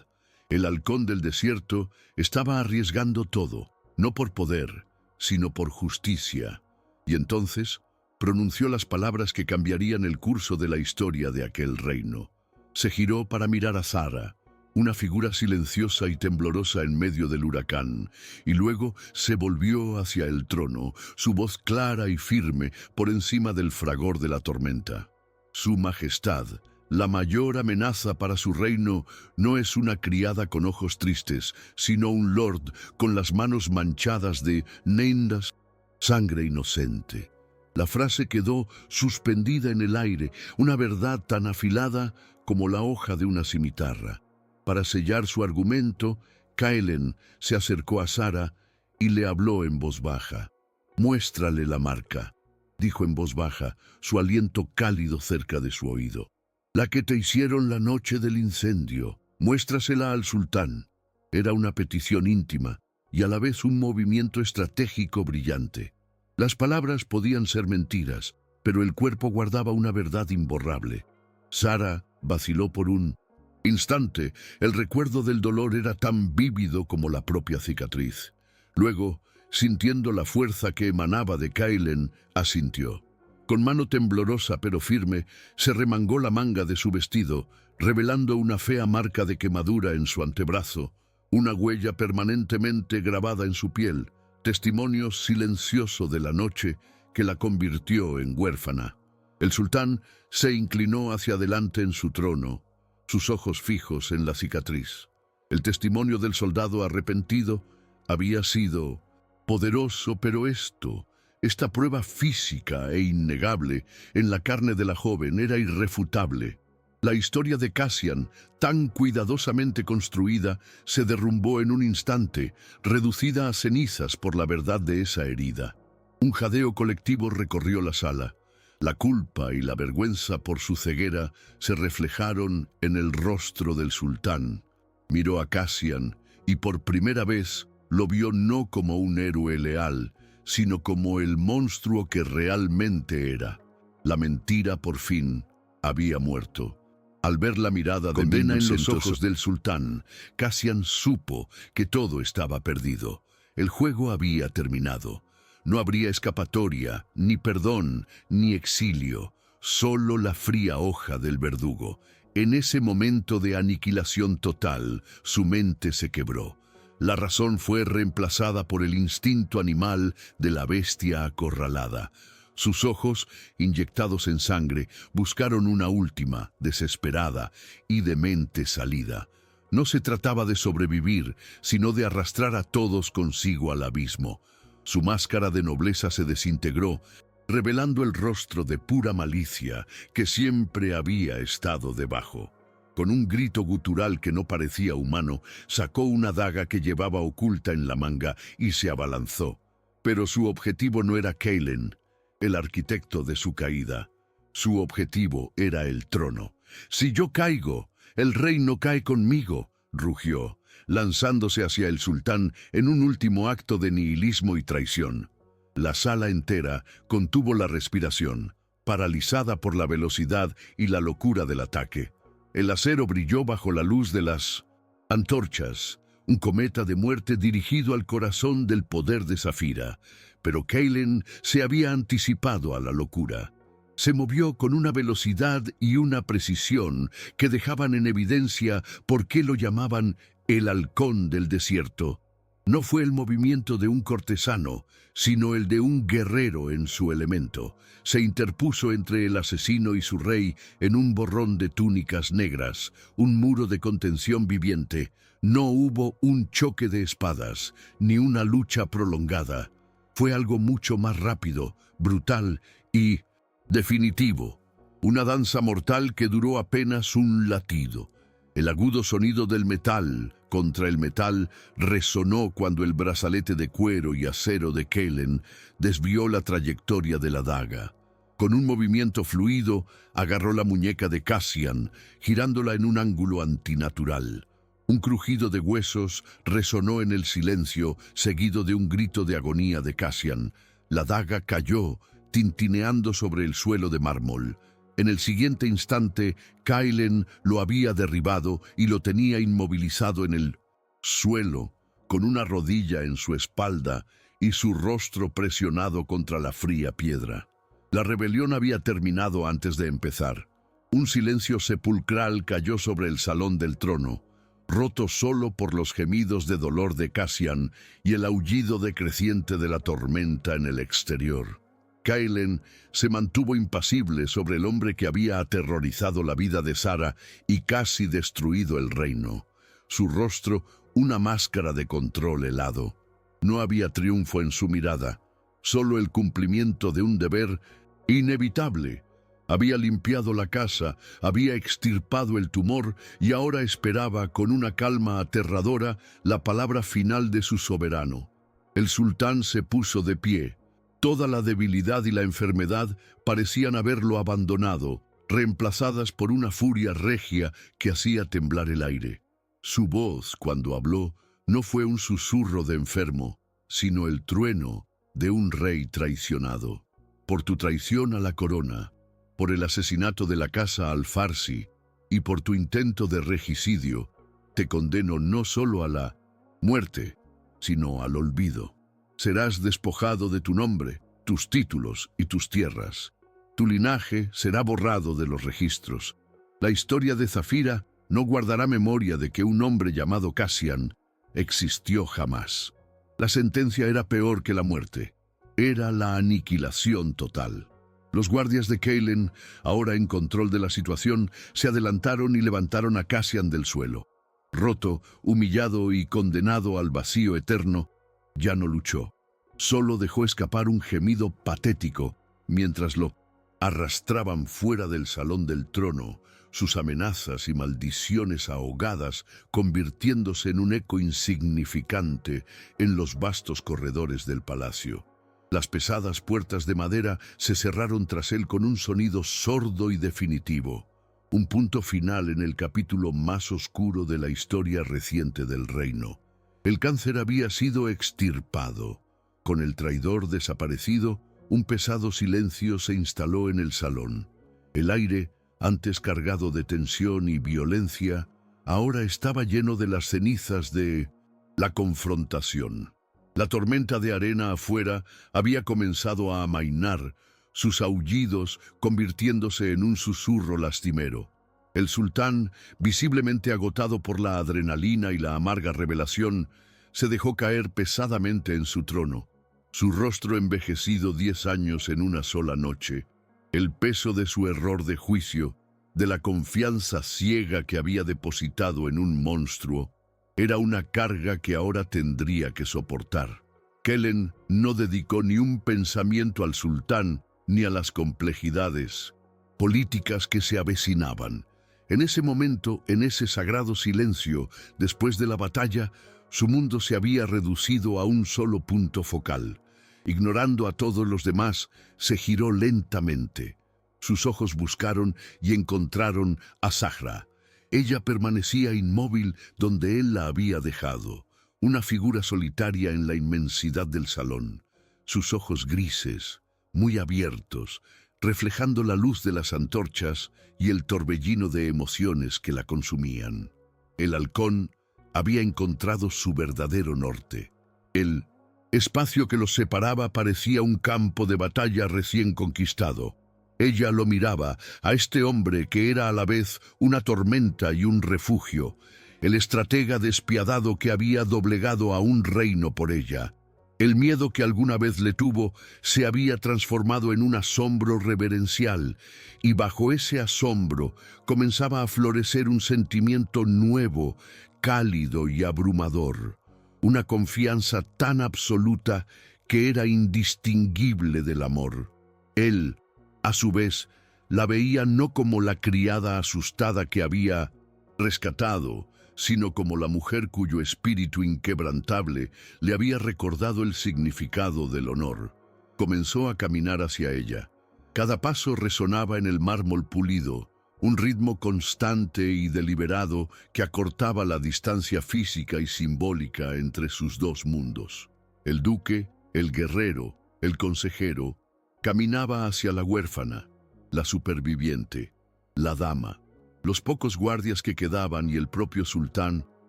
El halcón del desierto estaba arriesgando todo, no por poder, sino por justicia. Y entonces pronunció las palabras que cambiarían el curso de la historia de aquel reino. Se giró para mirar a Zara, una figura silenciosa y temblorosa en medio del huracán, y luego se volvió hacia el trono, su voz clara y firme por encima del fragor de la tormenta. Su majestad, la mayor amenaza para su reino, no es una criada con ojos tristes, sino un lord con las manos manchadas de nendas, sangre inocente. La frase quedó suspendida en el aire, una verdad tan afilada como la hoja de una cimitarra. Para sellar su argumento, Kaelen se acercó a Zara y le habló en voz baja. «Muéstrale la marca», dijo en voz baja, su aliento cálido cerca de su oído. «La que te hicieron la noche del incendio. Muéstrasela al sultán». Era una petición íntima y a la vez un movimiento estratégico brillante. Las palabras podían ser mentiras, pero el cuerpo guardaba una verdad imborrable. Zara vaciló por un instante. El recuerdo del dolor era tan vívido como la propia cicatriz. Luego, sintiendo la fuerza que emanaba de Kaelen, asintió. Con mano temblorosa pero firme, se remangó la manga de su vestido, revelando una fea marca de quemadura en su antebrazo, una huella permanentemente grabada en su piel, testimonio silencioso de la noche que la convirtió en huérfana. El sultán se inclinó hacia adelante en su trono, sus ojos fijos en la cicatriz. El testimonio del soldado arrepentido había sido poderoso, pero esta prueba física e innegable en la carne de la joven era irrefutable. La historia de Cassian, tan cuidadosamente construida, se derrumbó en un instante, reducida a cenizas por la verdad de esa herida. Un jadeo colectivo recorrió la sala. La culpa y la vergüenza por su ceguera se reflejaron en el rostro del sultán. Miró a Cassian y por primera vez lo vio no como un héroe leal, sino como el monstruo que realmente era. La mentira por fin había muerto. Al ver la mirada de condena en los ojos del sultán, Cassian supo que todo estaba perdido. El juego había terminado. No habría escapatoria, ni perdón, ni exilio, solo la fría hoja del verdugo. En ese momento de aniquilación total, su mente se quebró. La razón fue reemplazada por el instinto animal de la bestia acorralada. Sus ojos, inyectados en sangre, buscaron una última, desesperada y demente salida. No se trataba de sobrevivir, sino de arrastrar a todos consigo al abismo. Su máscara de nobleza se desintegró, revelando el rostro de pura malicia que siempre había estado debajo. Con un grito gutural que no parecía humano, sacó una daga que llevaba oculta en la manga y se abalanzó. Pero su objetivo no era Kaelen, el arquitecto de su caída. Su objetivo era el trono. «Si yo caigo, el reino cae conmigo», rugió, lanzándose hacia el sultán en un último acto de nihilismo y traición. La sala entera contuvo la respiración, paralizada por la velocidad y la locura del ataque. El acero brilló bajo la luz de las antorchas, un cometa de muerte dirigido al corazón del poder de Zafira. Pero Kaelen se había anticipado a la locura. Se movió con una velocidad y una precisión que dejaban en evidencia por qué lo llamaban el halcón del desierto. No fue el movimiento de un cortesano, sino el de un guerrero en su elemento. Se interpuso entre el asesino y su rey en un borrón de túnicas negras, un muro de contención viviente. No hubo un choque de espadas, ni una lucha prolongada. Fue algo mucho más rápido, brutal y definitivo. Una danza mortal que duró apenas un latido. El agudo sonido del metal contra el metal resonó cuando el brazalete de cuero y acero de Kaelen desvió la trayectoria de la daga. Con un movimiento fluido, agarró la muñeca de Cassian, girándola en un ángulo antinatural. Un crujido de huesos resonó en el silencio, seguido de un grito de agonía de Cassian. La daga cayó, tintineando sobre el suelo de mármol. En el siguiente instante, Kailen lo había derribado y lo tenía inmovilizado en el suelo, con una rodilla en su espalda y su rostro presionado contra la fría piedra. La rebelión había terminado antes de empezar. Un silencio sepulcral cayó sobre el salón del trono, roto solo por los gemidos de dolor de Cassian y el aullido decreciente de la tormenta en el exterior. Kailen se mantuvo impasible sobre el hombre que había aterrorizado la vida de Sara y casi destruido el reino. Su rostro, una máscara de control helado. No había triunfo en su mirada, solo el cumplimiento de un deber inevitable. Había limpiado la casa, había extirpado el tumor y ahora esperaba con una calma aterradora la palabra final de su soberano. El sultán se puso de pie. Toda la debilidad y la enfermedad parecían haberlo abandonado, reemplazadas por una furia regia que hacía temblar el aire. Su voz, cuando habló, no fue un susurro de enfermo, sino el trueno de un rey traicionado. Por tu traición a la corona, por el asesinato de la casa Al-Farsi y por tu intento de regicidio, te condeno no solo a la muerte, sino al olvido. Serás despojado de tu nombre, tus títulos y tus tierras. Tu linaje será borrado de los registros. La historia de Zafira no guardará memoria de que un hombre llamado Cassian existió jamás. La sentencia era peor que la muerte. Era la aniquilación total. Los guardias de Kailen, ahora en control de la situación, se adelantaron y levantaron a Cassian del suelo. Roto, humillado y condenado al vacío eterno, ya no luchó. Solo dejó escapar un gemido patético mientras lo arrastraban fuera del salón del trono, sus amenazas y maldiciones ahogadas convirtiéndose en un eco insignificante en los vastos corredores del palacio. Las pesadas puertas de madera se cerraron tras él con un sonido sordo y definitivo, un punto final en el capítulo más oscuro de la historia reciente del reino. El cáncer había sido extirpado. Con el traidor desaparecido, un pesado silencio se instaló en el salón. El aire, antes cargado de tensión y violencia, ahora estaba lleno de las cenizas de la confrontación. La tormenta de arena afuera había comenzado a amainar, sus aullidos convirtiéndose en un susurro lastimero. El sultán, visiblemente agotado por la adrenalina y la amarga revelación, se dejó caer pesadamente en su trono. Su rostro envejecido 10 años en una sola noche, el peso de su error de juicio, de la confianza ciega que había depositado en un monstruo, era una carga que ahora tendría que soportar. Kailen no dedicó ni un pensamiento al sultán ni a las complejidades políticas que se avecinaban. En ese momento, en ese sagrado silencio, después de la batalla, su mundo se había reducido a un solo punto focal. Ignorando a todos los demás, se giró lentamente. Sus ojos buscaron y encontraron a Zahra. Ella permanecía inmóvil donde él la había dejado, una figura solitaria en la inmensidad del salón. Sus ojos grises, muy abiertos, reflejando la luz de las antorchas y el torbellino de emociones que la consumían. El halcón había encontrado su verdadero norte. El espacio que los separaba parecía un campo de batalla recién conquistado. Ella lo miraba, a este hombre que era a la vez una tormenta y un refugio, el estratega despiadado que había doblegado a un reino por ella. El miedo que alguna vez le tuvo se había transformado en un asombro reverencial, y bajo ese asombro comenzaba a florecer un sentimiento nuevo, cálido y abrumador. Una confianza tan absoluta que era indistinguible del amor. Él, a su vez, la veía no como la criada asustada que había rescatado, sino como la mujer cuyo espíritu inquebrantable le había recordado el significado del honor. Comenzó a caminar hacia ella. Cada paso resonaba en el mármol pulido, un ritmo constante y deliberado que acortaba la distancia física y simbólica entre sus dos mundos. El duque, el guerrero, el consejero, caminaba hacia la huérfana. la superviviente, la dama. Los pocos guardias que quedaban y el propio sultán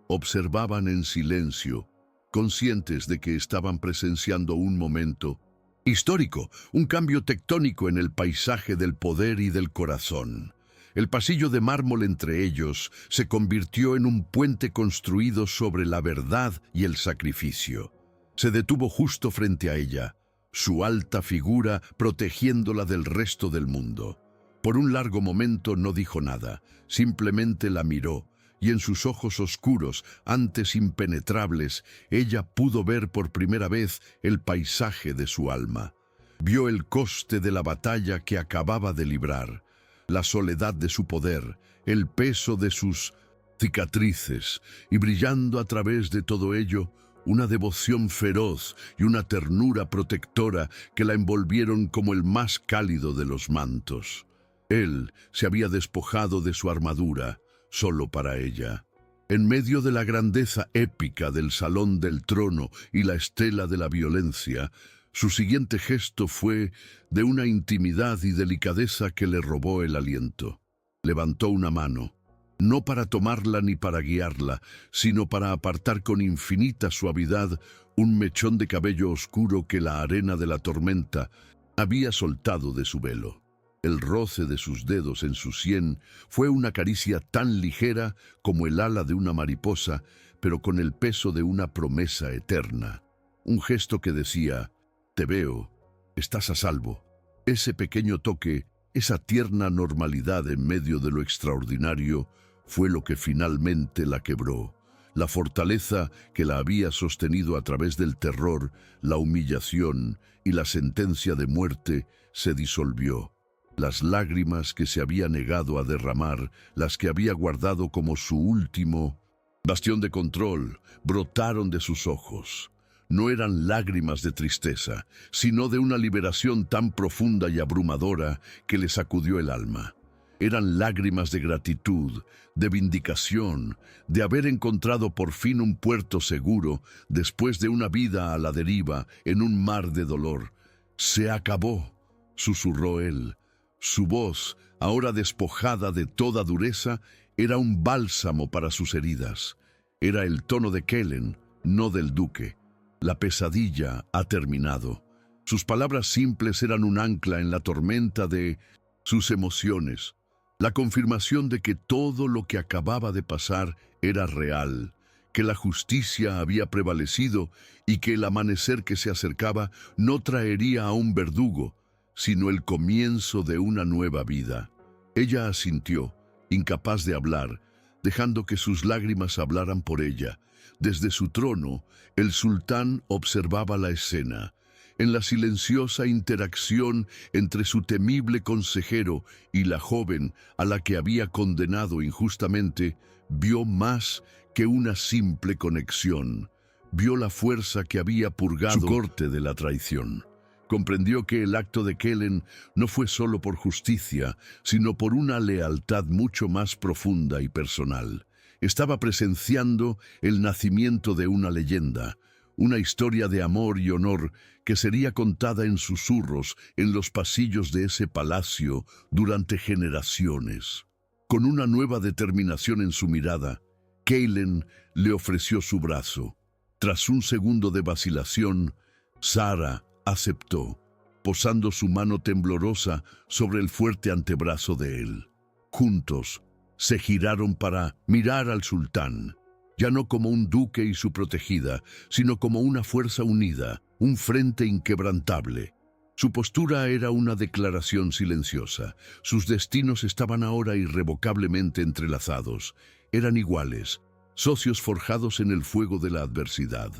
observaban en silencio, conscientes de que estaban presenciando un momento histórico, un cambio tectónico en el paisaje del poder y del corazón. El pasillo de mármol entre ellos se convirtió en un puente construido sobre la verdad y el sacrificio. Se detuvo justo frente a ella, su alta figura protegiéndola del resto del mundo. Por un largo momento no dijo nada, simplemente la miró, y en sus ojos oscuros, antes impenetrables, ella pudo ver por primera vez el paisaje de su alma. Vio el coste de la batalla que acababa de librar, la soledad de su poder, el peso de sus cicatrices, y brillando a través de todo ello, una devoción feroz y una ternura protectora que la envolvieron como el más cálido de los mantos. Él se había despojado de su armadura, solo para ella. En medio de la grandeza épica del salón del trono y la estela de la violencia, su siguiente gesto fue de una intimidad y delicadeza que le robó el aliento. Levantó una mano, no para tomarla ni para guiarla, sino para apartar con infinita suavidad un mechón de cabello oscuro que la arena de la tormenta había soltado de su velo. El roce de sus dedos en su sien fue una caricia tan ligera como el ala de una mariposa, pero con el peso de una promesa eterna. Un gesto que decía: «Te veo, estás a salvo». Ese pequeño toque, esa tierna normalidad en medio de lo extraordinario, fue lo que finalmente la quebró. La fortaleza que la había sostenido a través del terror, la humillación y la sentencia de muerte se disolvió. Las lágrimas que se había negado a derramar, las que había guardado como su último bastión de control, brotaron de sus ojos. No eran lágrimas de tristeza, sino de una liberación tan profunda y abrumadora que le sacudió el alma. Eran lágrimas de gratitud, de vindicación, de haber encontrado por fin un puerto seguro después de una vida a la deriva en un mar de dolor. «Se acabó», susurró él. Su voz, ahora despojada de toda dureza, era un bálsamo para sus heridas. Era el tono de Kellen, no del duque. La pesadilla ha terminado. Sus palabras simples eran un ancla en la tormenta de sus emociones. La confirmación de que todo lo que acababa de pasar era real, que la justicia había prevalecido y que el amanecer que se acercaba no traería a un verdugo, sino el comienzo de una nueva vida. Ella asintió, incapaz de hablar, dejando que sus lágrimas hablaran por ella. Desde su trono, el sultán observaba la escena. En la silenciosa interacción entre su temible consejero y la joven a la que había condenado injustamente, vio más que una simple conexión. Vio la fuerza que había purgado su corte de la traición. Comprendió que el acto de Kellen no fue solo por justicia, sino por una lealtad mucho más profunda y personal. Estaba presenciando el nacimiento de una leyenda, una historia de amor y honor que sería contada en susurros en los pasillos de ese palacio durante generaciones. Con una nueva determinación en su mirada, Kellen le ofreció su brazo. Tras un segundo de vacilación, Sara aceptó, posando su mano temblorosa sobre el fuerte antebrazo de él. Juntos, se giraron para mirar al sultán, ya no como un duque y su protegida, sino como una fuerza unida, un frente inquebrantable. Su postura era una declaración silenciosa. Sus destinos estaban ahora irrevocablemente entrelazados. Eran iguales, socios forjados en el fuego de la adversidad.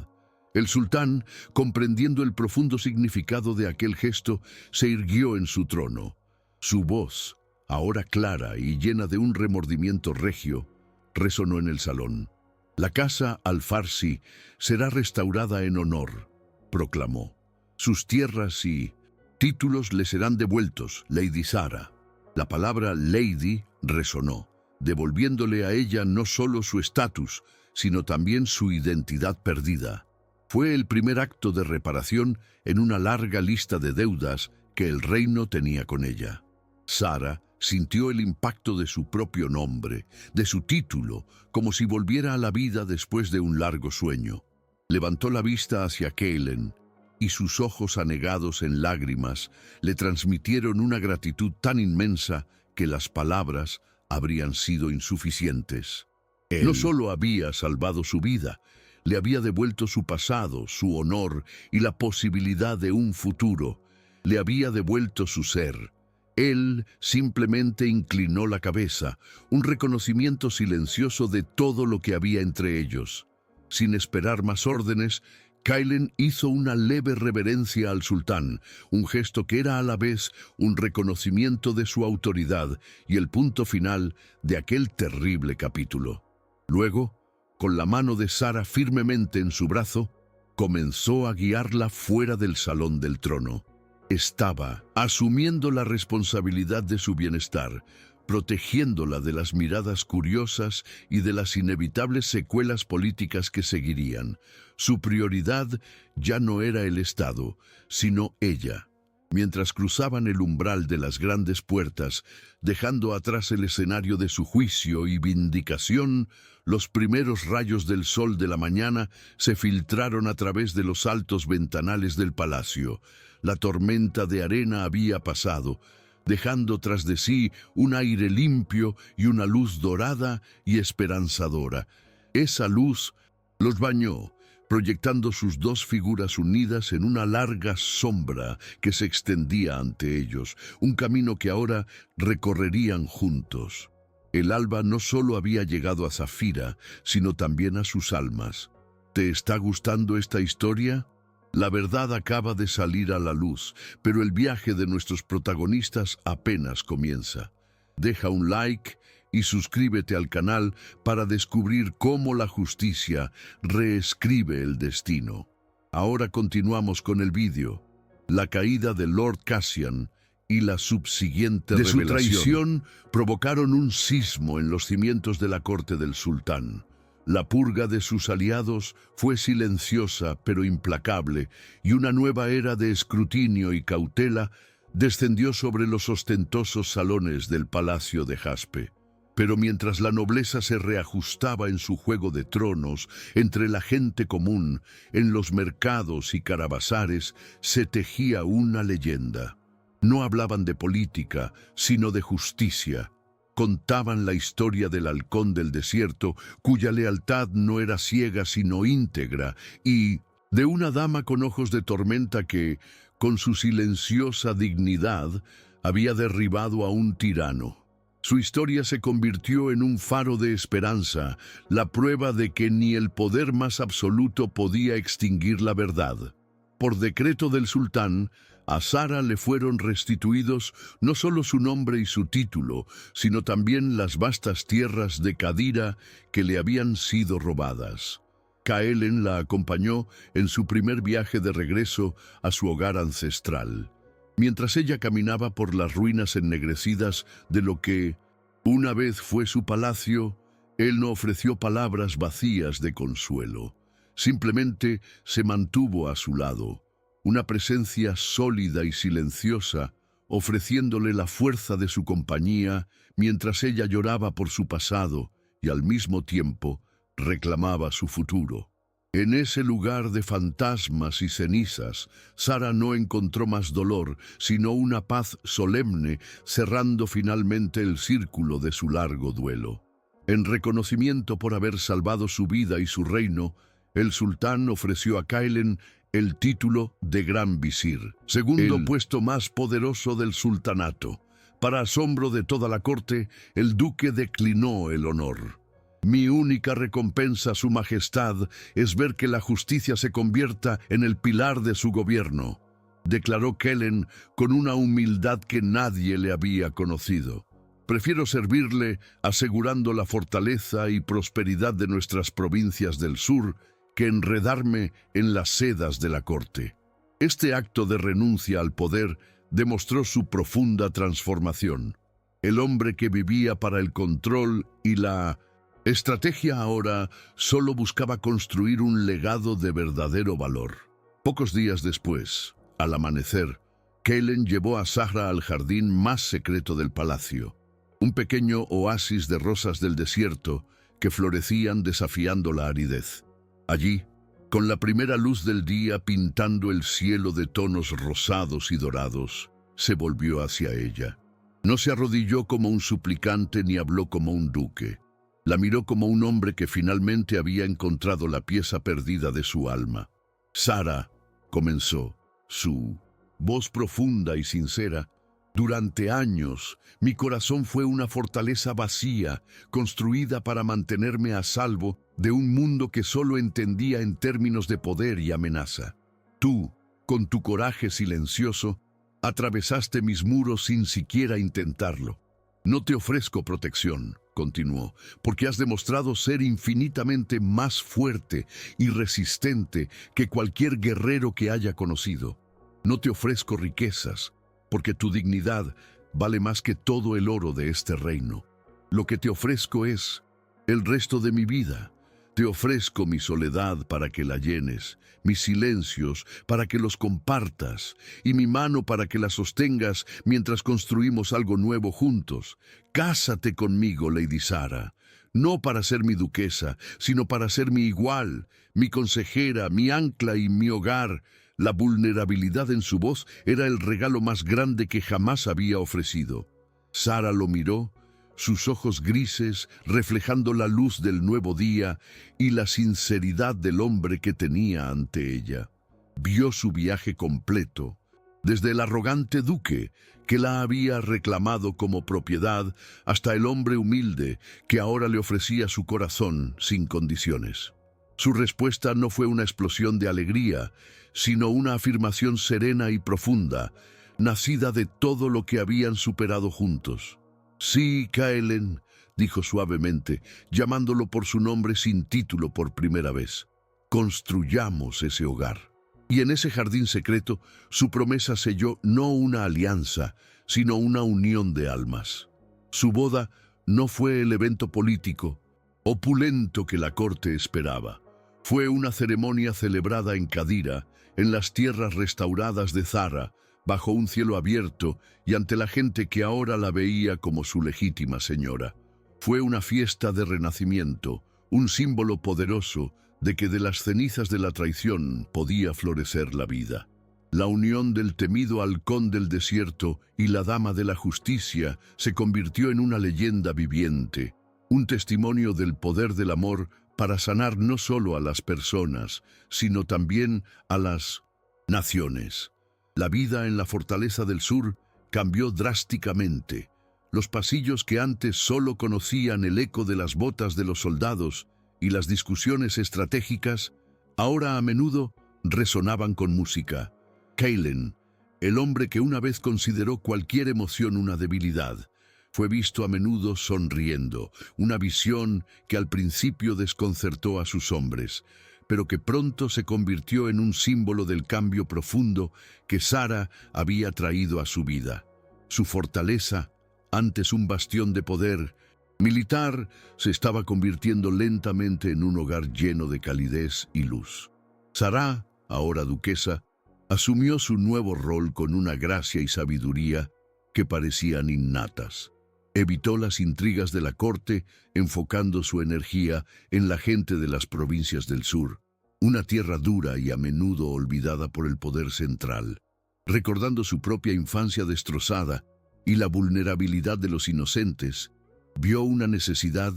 El sultán, comprendiendo el profundo significado de aquel gesto, se irguió en su trono. Su voz, ahora clara y llena de un remordimiento regio, resonó en el salón. «La casa Al-Farsi será restaurada en honor», proclamó. «Sus tierras y títulos le serán devueltos, Lady Sara». La palabra «lady» resonó, devolviéndole a ella no solo su estatus, sino también su identidad perdida. Fue el primer acto de reparación en una larga lista de deudas que el reino tenía con ella. Sara sintió el impacto de su propio nombre, de su título, como si volviera a la vida después de un largo sueño. Levantó la vista hacia Kaelen, y sus ojos anegados en lágrimas le transmitieron una gratitud tan inmensa que las palabras habrían sido insuficientes. Él no solo había salvado su vida, le había devuelto su pasado, su honor y la posibilidad de un futuro. Le había devuelto su ser. Él simplemente inclinó la cabeza, un reconocimiento silencioso de todo lo que había entre ellos. Sin esperar más órdenes, Kaelen hizo una leve reverencia al sultán, un gesto que era a la vez un reconocimiento de su autoridad y el punto final de aquel terrible capítulo. Luego, con la mano de Sara firmemente en su brazo, comenzó a guiarla fuera del salón del trono. Estaba asumiendo la responsabilidad de su bienestar, protegiéndola de las miradas curiosas y de las inevitables secuelas políticas que seguirían. Su prioridad ya no era el Estado, sino ella. Mientras cruzaban el umbral de las grandes puertas, dejando atrás el escenario de su juicio y vindicación, los primeros rayos del sol de la mañana se filtraron a través de los altos ventanales del palacio. La tormenta de arena había pasado, dejando tras de sí un aire limpio y una luz dorada y esperanzadora. Esa luz los bañó, proyectando sus dos figuras unidas en una larga sombra que se extendía ante ellos, un camino que ahora recorrerían juntos. El alba no solo había llegado a Zafira, sino también a sus almas. ¿Te está gustando esta historia? La verdad acaba de salir a la luz, pero el viaje de nuestros protagonistas apenas comienza. Deja un like y suscríbete al canal para descubrir cómo la justicia reescribe el destino. Ahora continuamos con el vídeo. La caída de Lord Cassian y la subsiguiente revelación de su traición provocaron un sismo en los cimientos de la corte del sultán. La purga de sus aliados fue silenciosa pero implacable, y una nueva era de escrutinio y cautela descendió sobre los ostentosos salones del palacio de Jaspe. Pero mientras la nobleza se reajustaba en su juego de tronos, entre la gente común, en los mercados y carabazares, se tejía una leyenda. No hablaban de política, sino de justicia. Contaban la historia del halcón del desierto, cuya lealtad no era ciega sino íntegra, y de una dama con ojos de tormenta que, con su silenciosa dignidad, había derribado a un tirano. Su historia se convirtió en un faro de esperanza, la prueba de que ni el poder más absoluto podía extinguir la verdad. Por decreto del sultán, a Sara le fueron restituidos no solo su nombre y su título, sino también las vastas tierras de Cadira que le habían sido robadas. Kaelen la acompañó en su primer viaje de regreso a su hogar ancestral. Mientras ella caminaba por las ruinas ennegrecidas de lo que una vez fue su palacio, él no ofreció palabras vacías de consuelo. Simplemente se mantuvo a su lado, una presencia sólida y silenciosa, ofreciéndole la fuerza de su compañía mientras ella lloraba por su pasado y al mismo tiempo reclamaba su futuro. En ese lugar de fantasmas y cenizas, Sara no encontró más dolor, sino una paz solemne, cerrando finalmente el círculo de su largo duelo. En reconocimiento por haber salvado su vida y su reino, el sultán ofreció a Kaelen el título de Gran Visir, segundo puesto más poderoso del sultanato. Para asombro de toda la corte, el duque declinó el honor. Mi única recompensa a su majestad es ver que la justicia se convierta en el pilar de su gobierno, declaró Kaelen con una humildad que nadie le había conocido. Prefiero servirle asegurando la fortaleza y prosperidad de nuestras provincias del sur que enredarme en las sedas de la corte. Este acto de renuncia al poder demostró su profunda transformación. El hombre que vivía para el control y la estrategia ahora solo buscaba construir un legado de verdadero valor. Pocos días después, al amanecer, Kaelen llevó a Sara al jardín más secreto del palacio, un pequeño oasis de rosas del desierto que florecían desafiando la aridez. Allí, con la primera luz del día pintando el cielo de tonos rosados y dorados, se volvió hacia ella. No se arrodilló como un suplicante ni habló como un duque. La miró como un hombre que finalmente había encontrado la pieza perdida de su alma. «Sara», comenzó, su voz profunda y sincera, «durante años mi corazón fue una fortaleza vacía, construida para mantenerme a salvo de un mundo que solo entendía en términos de poder y amenaza. Tú, con tu coraje silencioso, atravesaste mis muros sin siquiera intentarlo. No te ofrezco protección», continuó, «porque has demostrado ser infinitamente más fuerte y resistente que cualquier guerrero que haya conocido. No te ofrezco riquezas, porque tu dignidad vale más que todo el oro de este reino. Lo que te ofrezco es el resto de mi vida. Te ofrezco mi soledad para que la llenes, mis silencios para que los compartas, y mi mano para que la sostengas mientras construimos algo nuevo juntos. Cásate conmigo, Lady Sara, no para ser mi duquesa, sino para ser mi igual, mi consejera, mi ancla y mi hogar». La vulnerabilidad en su voz era el regalo más grande que jamás había ofrecido. Sara lo miró, sus ojos grises reflejando la luz del nuevo día y la sinceridad del hombre que tenía ante ella. Vio su viaje completo, desde el arrogante duque que la había reclamado como propiedad hasta el hombre humilde que ahora le ofrecía su corazón sin condiciones. Su respuesta no fue una explosión de alegría, sino una afirmación serena y profunda, nacida de todo lo que habían superado juntos. «Sí, Kaelen», dijo suavemente, llamándolo por su nombre sin título por primera vez. «Construyamos ese hogar». Y en ese jardín secreto, su promesa selló no una alianza, sino una unión de almas. Su boda no fue el evento político, opulento que la corte esperaba. Fue una ceremonia celebrada en Cadira, en las tierras restauradas de Zara, bajo un cielo abierto y ante la gente que ahora la veía como su legítima señora. Fue una fiesta de renacimiento, un símbolo poderoso de que de las cenizas de la traición podía florecer la vida. La unión del temido halcón del desierto y la dama de la justicia se convirtió en una leyenda viviente, un testimonio del poder del amor para sanar no solo a las personas, sino también a las naciones. La vida en la fortaleza del sur cambió drásticamente. Los pasillos que antes solo conocían el eco de las botas de los soldados y las discusiones estratégicas, ahora a menudo resonaban con música. Kaelen, el hombre que una vez consideró cualquier emoción una debilidad, fue visto a menudo sonriendo, una visión que al principio desconcertó a sus hombres, pero que pronto se convirtió en un símbolo del cambio profundo que Sara había traído a su vida. Su fortaleza, antes un bastión de poder militar, se estaba convirtiendo lentamente en un hogar lleno de calidez y luz. Sara, ahora duquesa, asumió su nuevo rol con una gracia y sabiduría que parecían innatas. Evitó las intrigas de la corte, enfocando su energía en la gente de las provincias del sur, una tierra dura y a menudo olvidada por el poder central. Recordando su propia infancia destrozada y la vulnerabilidad de los inocentes, vio una necesidad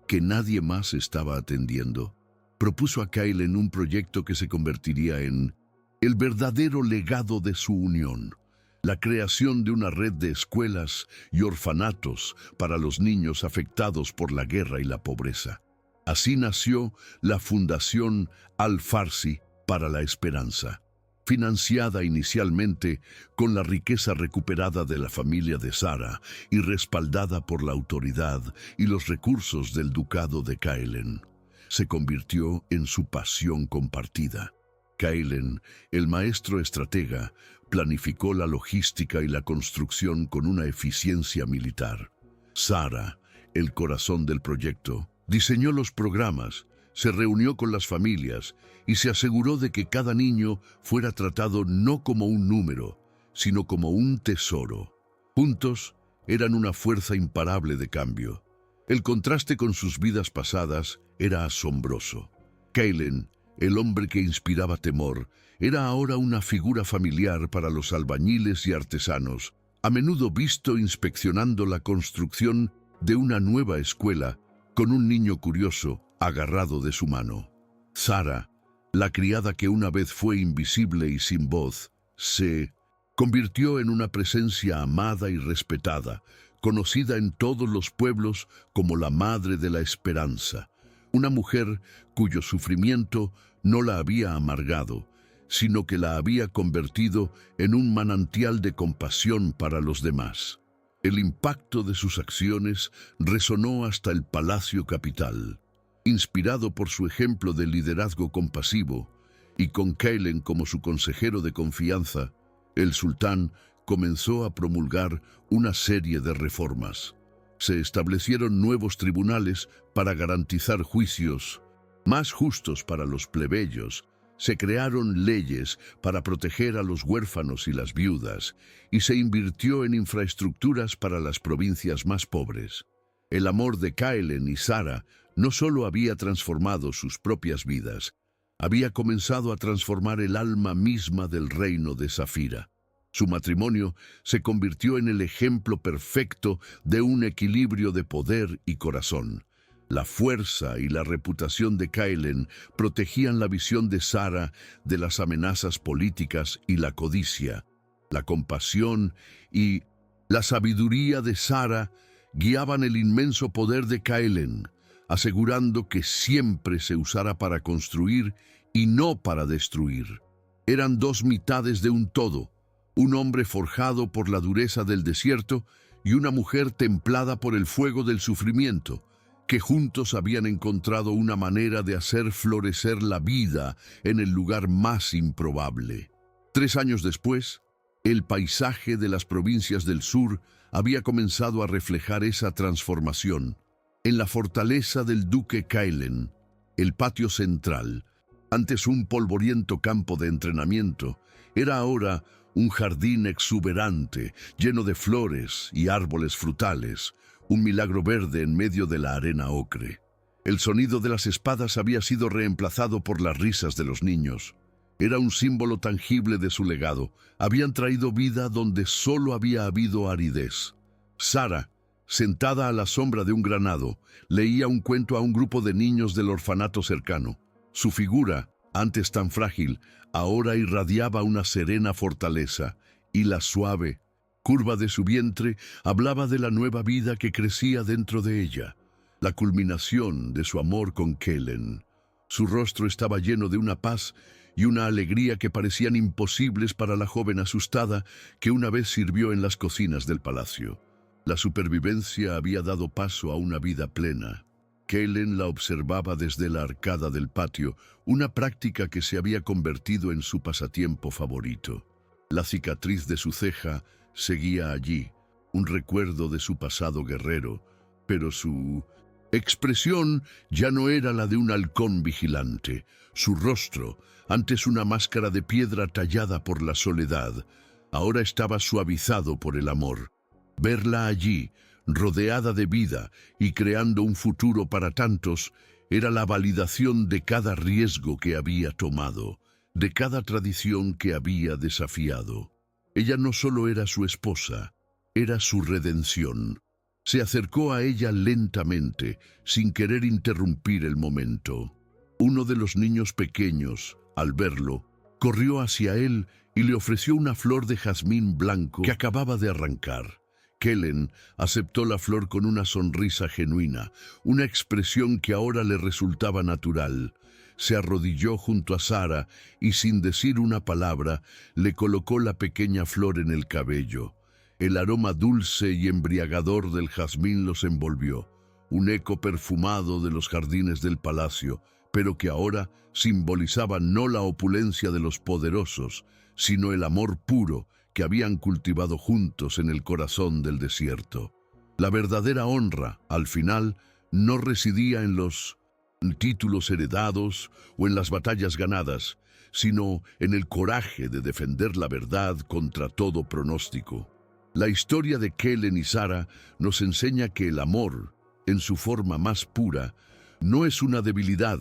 que nadie más estaba atendiendo. Propuso a Kaelen un proyecto que se convertiría en el verdadero legado de su unión: la creación de una red de escuelas y orfanatos para los niños afectados por la guerra y la pobreza. Así nació la Fundación Al-Farsi para la Esperanza, financiada inicialmente con la riqueza recuperada de la familia de Sara y respaldada por la autoridad y los recursos del ducado de Kaelen. Se convirtió en su pasión compartida. Kaelen, el maestro estratega, planificó la logística y la construcción con una eficiencia militar. Sara, el corazón del proyecto, diseñó los programas, se reunió con las familias y se aseguró de que cada niño fuera tratado no como un número, sino como un tesoro. Juntos eran una fuerza imparable de cambio. El contraste con sus vidas pasadas era asombroso. Kaylen, el hombre que inspiraba temor, era ahora una figura familiar para los albañiles y artesanos, a menudo visto inspeccionando la construcción de una nueva escuela con un niño curioso agarrado de su mano. Sara, la criada que una vez fue invisible y sin voz, se convirtió en una presencia amada y respetada, conocida en todos los pueblos como la Madre de la Esperanza, una mujer cuyo sufrimiento no la había amargado, sino que la había convertido en un manantial de compasión para los demás. El impacto de sus acciones resonó hasta el palacio capital. Inspirado por su ejemplo de liderazgo compasivo y con Kaylen como su consejero de confianza, el sultán comenzó a promulgar una serie de reformas. Se establecieron nuevos tribunales para garantizar juicios más justos para los plebeyos. Se crearon leyes para proteger a los huérfanos y las viudas, y se invirtió en infraestructuras para las provincias más pobres. El amor de Kaylen y Sara no solo había transformado sus propias vidas, había comenzado a transformar el alma misma del reino de Zafira. Su matrimonio se convirtió en el ejemplo perfecto de un equilibrio de poder y corazón. La fuerza y la reputación de Kaylen protegían la visión de Sara de las amenazas políticas y la codicia. La compasión y la sabiduría de Sara guiaban el inmenso poder de Kaylen, asegurando que siempre se usara para construir y no para destruir. Eran dos mitades de un todo, un hombre forjado por la dureza del desierto y una mujer templada por el fuego del sufrimiento, que juntos habían encontrado una manera de hacer florecer la vida en el lugar más improbable. 3 años después, el paisaje de las provincias del sur había comenzado a reflejar esa transformación. En la fortaleza del duque Kaylen, el patio central, antes un polvoriento campo de entrenamiento, era ahora un jardín exuberante, lleno de flores y árboles frutales, un milagro verde en medio de la arena ocre. El sonido de las espadas había sido reemplazado por las risas de los niños. Era un símbolo tangible de su legado. Habían traído vida donde solo había habido aridez. Sara, sentada a la sombra de un granado, leía un cuento a un grupo de niños del orfanato cercano. Su figura, antes tan frágil, ahora irradiaba una serena fortaleza, y la suave curva de su vientre hablaba de la nueva vida que crecía dentro de ella, la culminación de su amor con Kaylen. Su rostro estaba lleno de una paz y una alegría que parecían imposibles para la joven asustada que una vez sirvió en las cocinas del palacio. La supervivencia había dado paso a una vida plena. Kaylen la observaba desde la arcada del patio, una práctica que se había convertido en su pasatiempo favorito. La cicatriz de su ceja seguía allí, un recuerdo de su pasado guerrero, pero su expresión ya no era la de un halcón vigilante. Su rostro, antes una máscara de piedra tallada por la soledad, ahora estaba suavizado por el amor. Verla allí, rodeada de vida y creando un futuro para tantos, era la validación de cada riesgo que había tomado, de cada tradición que había desafiado. Ella no solo era su esposa, era su redención. Se acercó a ella lentamente, sin querer interrumpir el momento. Uno de los niños pequeños, al verlo, corrió hacia él y le ofreció una flor de jazmín blanco que acababa de arrancar. Kaylen aceptó la flor con una sonrisa genuina, una expresión que ahora le resultaba natural. Se arrodilló junto a Sara y sin decir una palabra le colocó la pequeña flor en el cabello. El aroma dulce y embriagador del jazmín los envolvió, un eco perfumado de los jardines del palacio, pero que ahora simbolizaba no la opulencia de los poderosos, sino el amor puro que habían cultivado juntos en el corazón del desierto. La verdadera honra, al final, no residía en los en títulos heredados o en las batallas ganadas, sino en el coraje de defender la verdad contra todo pronóstico. La historia de Kellen y Sarah nos enseña que el amor, en su forma más pura, no es una debilidad,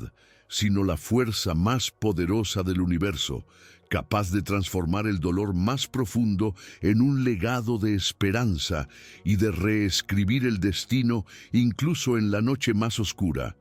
sino la fuerza más poderosa del universo, capaz de transformar el dolor más profundo en un legado de esperanza y de reescribir el destino incluso en la noche más oscura,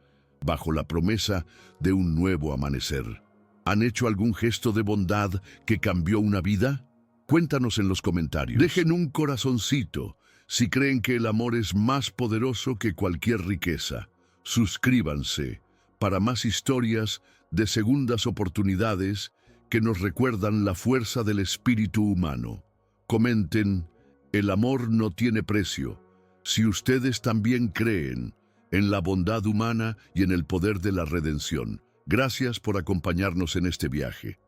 bajo la promesa de un nuevo amanecer. ¿Han hecho algún gesto de bondad que cambió una vida? Cuéntanos en los comentarios. Dejen un corazoncito si creen que el amor es más poderoso que cualquier riqueza. Suscríbanse para más historias de segundas oportunidades que nos recuerdan la fuerza del espíritu humano. Comenten, el amor no tiene precio. Si ustedes también creen en la bondad humana y en el poder de la redención. Gracias por acompañarnos en este viaje.